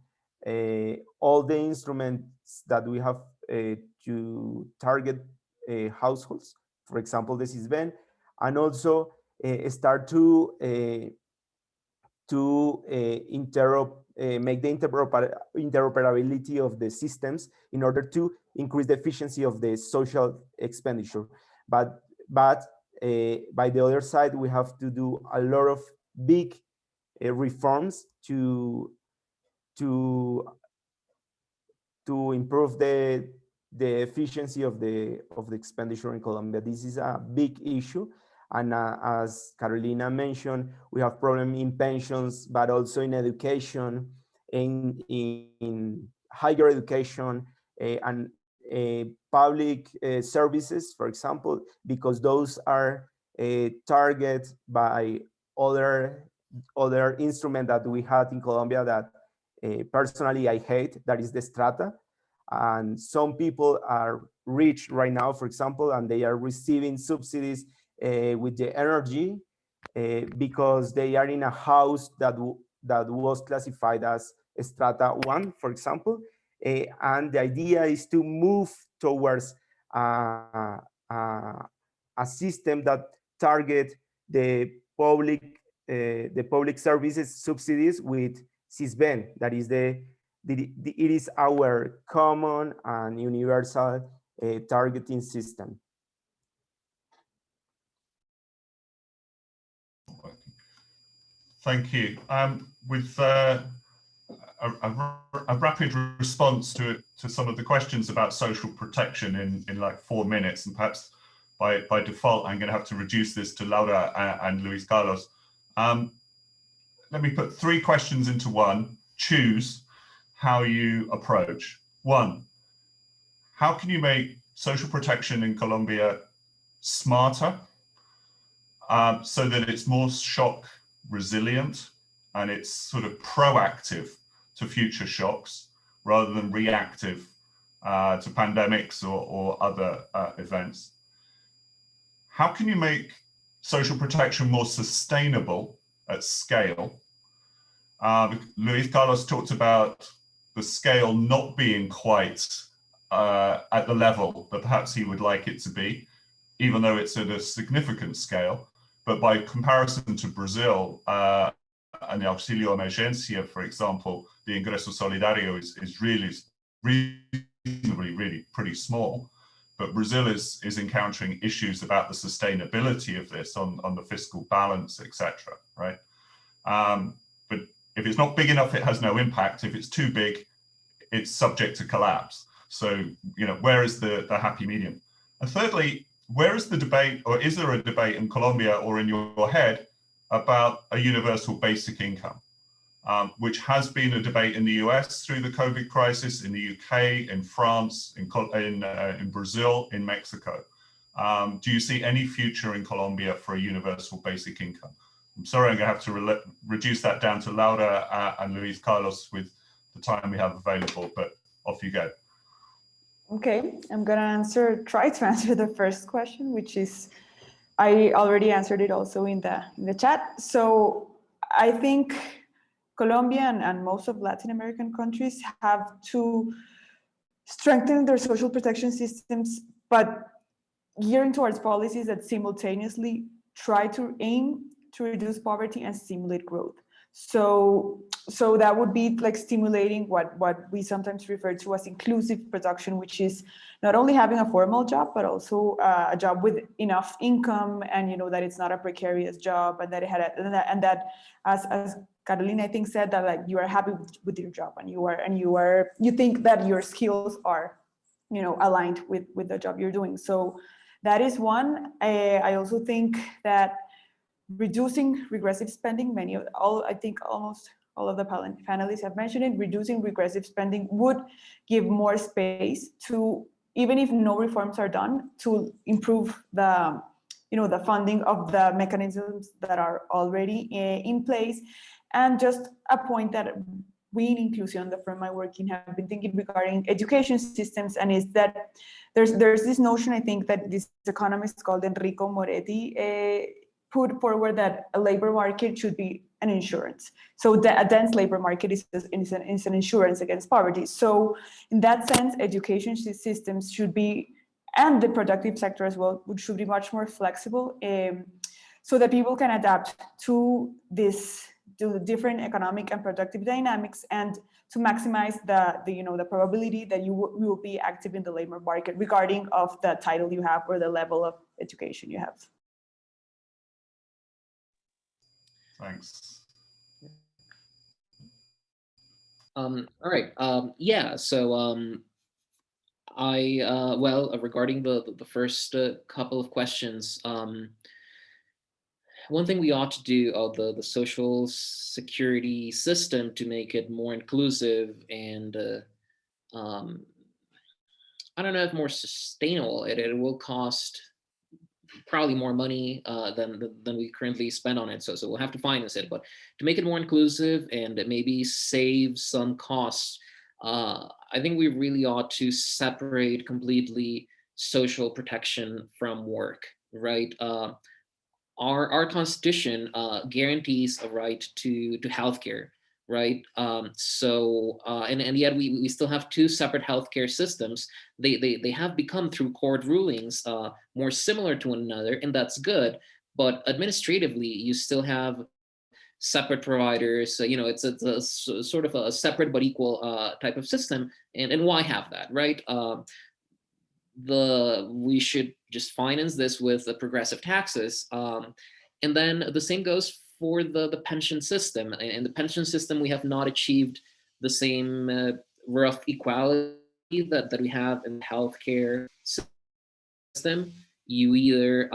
all the instruments that we have to target households. For example, this is Ben, and also start to make the interoperability of the systems in order to increase the efficiency of the social expenditure. But by the other side, we have to do a lot of big reforms to improve the efficiency of the expenditure in Colombia. This is a big issue. And as Carolina mentioned, we have problems in pensions, but also in education, in higher education, and public services, for example, because those are targeted by other instrument that we had in Colombia that personally I hate, that is the strata. And some people are rich right now, for example, and they are receiving subsidies with the energy because they are in a house that was classified as strata 1, for example. And the idea is to move towards a system that target the public services subsidies with SISBEN. That is it is our common and universal targeting system. Thank you. With a rapid response to some of the questions about social protection in like 4 minutes, and perhaps by default, I'm going to have to reduce this to Laura and Luis Carlos. Let me put 3 questions into one. Choose how you approach. 1, how can you make social protection in Colombia smarter so that it's more shock resilient and it's sort of proactive to future shocks rather than reactive to pandemics or other events? How can you make social protection more sustainable at scale? Luis Carlos talked about the scale not being quite at the level that perhaps he would like it to be, even though it's at a significant scale. But by comparison to Brazil and the Auxilio Emergencia, for example, the Ingreso Solidario is really pretty small. But Brazil is encountering issues about the sustainability of this on the fiscal balance, etc. Right? But if it's not big enough, it has no impact. If it's too big, it's subject to collapse. So, you know, where is the happy medium? And thirdly, where is the debate, or is there a debate in Colombia or in your head about a universal basic income, which has been a debate in the US through the COVID crisis, in the UK, in France, in Brazil, in Mexico? Do you see any future in Colombia for a universal basic income? I'm sorry, I'm going to have to reduce that down to Laura and Luis Carlos with the time we have available, but off you go. Okay, I'm gonna try to answer the first question, which is, I already answered it also in the chat. So I think Colombia and most of Latin American countries have to strengthen their social protection systems, but gearing towards policies that simultaneously try to aim to reduce poverty and stimulate growth. So that would be like stimulating what we sometimes refer to as inclusive production, which is not only having a formal job, but also a job with enough income, and you know that it's not a precarious job, and that it had and that as Carolina I think said, that like you are happy with your job, and you think that your skills are, you know, aligned with the job you're doing. So that is one. I also think that reducing regressive spending, I think almost all of the panelists have mentioned it, reducing regressive spending would give more space to, even if no reforms are done, to improve the, you know, the funding of the mechanisms that are already in place. And just a point that we in Inclusion, the firm I work in, have been thinking regarding education systems, and is that there's this notion, I think, that this economist called Enrico Moretti put forward, that a labor market should be an insurance. So a dense labor market is an insurance against poverty. So in that sense, education systems should be, and the productive sector as well, should be much more flexible, so that people can adapt to the different economic and productive dynamics, and to maximize the probability that you will be active in the labor market, regarding of the title you have or the level of education you have. Thanks. All right. Yeah. So regarding the first couple of questions, one thing we ought to do the social security system to make it more inclusive and I don't know if more sustainable. It will cost probably more money than we currently spend on it. So we'll have to finance it, but to make it more inclusive and maybe save some costs, I think we really ought to separate completely social protection from work, right? Our constitution guarantees a right to healthcare, right? And yet we still have two separate healthcare systems. They have become, through court rulings, more similar to one another, and that's good. But administratively, you still have separate providers. So, it's a sort of a separate but equal type of system. And why have that, right? We should just finance this with the progressive taxes. And then the same goes for the pension system. In the pension system, we have not achieved the same rough equality that we have in the healthcare system. You either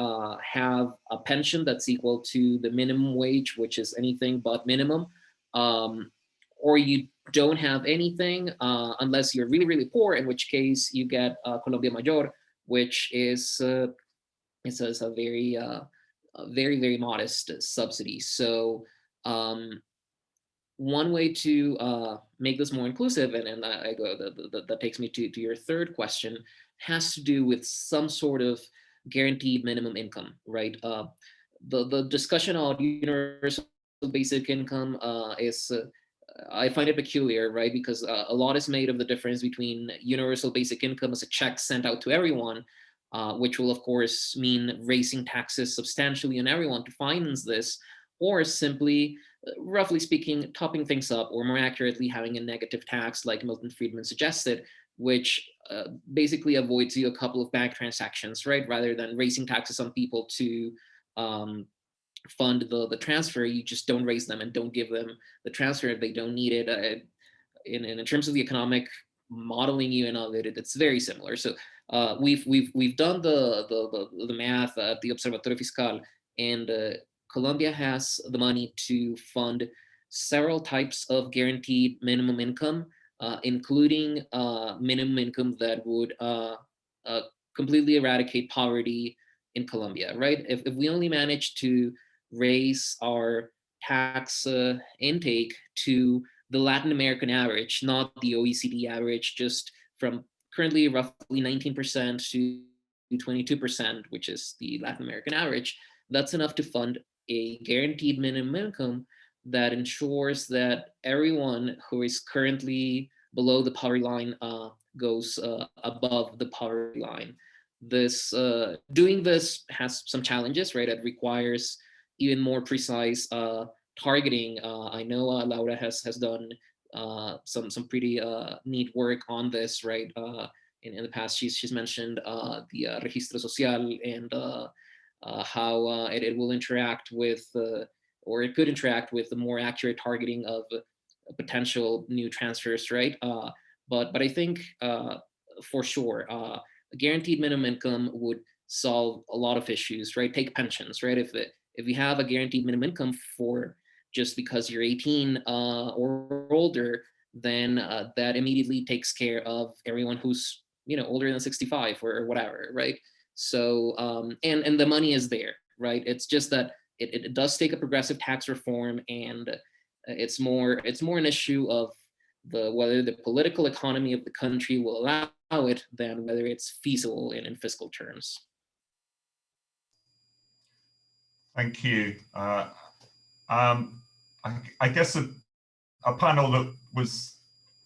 have a pension that's equal to the minimum wage, which is anything but minimum, or you don't have anything unless you're really, really poor, in which case you get Colombia Mayor, which is a very, very, very modest subsidy. So one way to make this more inclusive, and that takes me to your third question, has to do with some sort of guaranteed minimum income, right? The discussion on universal basic income is, I find it peculiar, right? Because a lot is made of the difference between universal basic income as a check sent out to everyone, which will of course mean raising taxes substantially on everyone to finance this, or simply, roughly speaking, topping things up, or more accurately, having a negative tax like Milton Friedman suggested, which basically avoids you a couple of bank transactions, right? Rather than raising taxes on people to fund the transfer, you just don't raise them and don't give them the transfer if they don't need it. In terms of the economic modeling of it, it's very similar. So we've done the math at the Observatorio Fiscal, and Colombia has the money to fund several types of guaranteed minimum income, including minimum income that would completely eradicate poverty in Colombia, right? If we only manage to raise our tax intake to the Latin American average, not the OECD average, just from currently roughly 19% to 22%, which is the Latin American average, that's enough to fund a guaranteed minimum income that ensures that everyone who is currently below the poverty line goes above the poverty line. Doing this has some challenges, right? It requires even more precise targeting. I know Laura has done some pretty neat work on this, right? In the past, she's mentioned the Registro Social and how it will interact with, or it could interact with, the more accurate targeting of potential new transfers, right? But I think for sure, a guaranteed minimum income would solve a lot of issues, right? Take pensions, right? If you have a guaranteed minimum income for just because you're 18 or older, then that immediately takes care of everyone who's older than 65 or whatever, right? So and the money is there, right? It's just that it does take a progressive tax reform, and it's more an issue of whether the political economy of the country will allow it than whether it's feasible in fiscal terms. Thank you. I guess a panel that was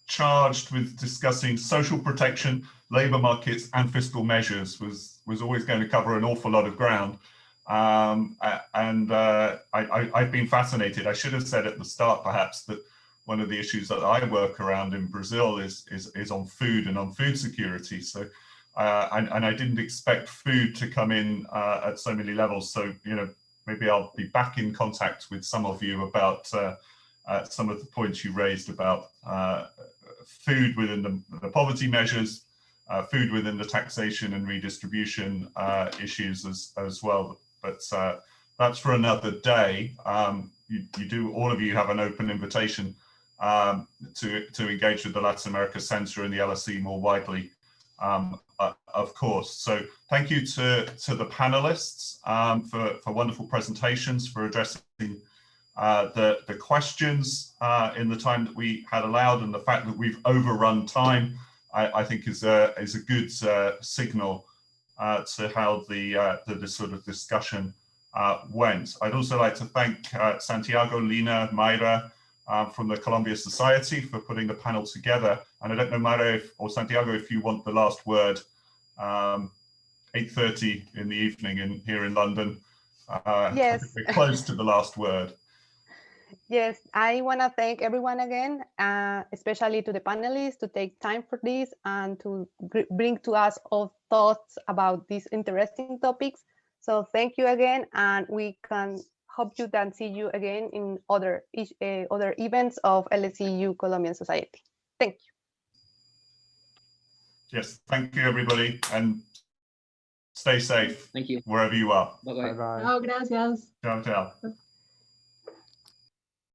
charged with discussing social protection, labor markets, and fiscal measures was always going to cover an awful lot of ground. I've been fascinated. I should have said at the start, perhaps, that one of the issues that I work around in Brazil is on food and on food security. So, and I didn't expect food to come in at so many levels. So, maybe I'll be back in contact with some of you about some of the points you raised about food within the poverty measures, food within the taxation and redistribution issues as well. But that's for another day. All of you have an open invitation to engage with the Latin America Center and the LSE more widely, of course. So thank you to the panelists for wonderful presentations, for addressing the questions in the time that we had allowed, and the fact that we've overrun time, I think is a good signal to how the sort of discussion went. I'd also like to thank Santiago, Lina, Mayra, from the Colombian Society for putting the panel together. And I don't know, Mara or Santiago, if you want the last word. 8:30 in the evening here in London. Yes. We're close to the last word. Yes, I want to thank everyone again, especially to the panelists, to take time for this and to bring to us all thoughts about these interesting topics. So thank you again, and we can hope you can see you again in other events of LSESU Colombian Society. Thank you. Yes, thank you everybody, and stay safe. Thank you. Wherever you are. Bye-bye. Oh, gracias. Ciao, ciao.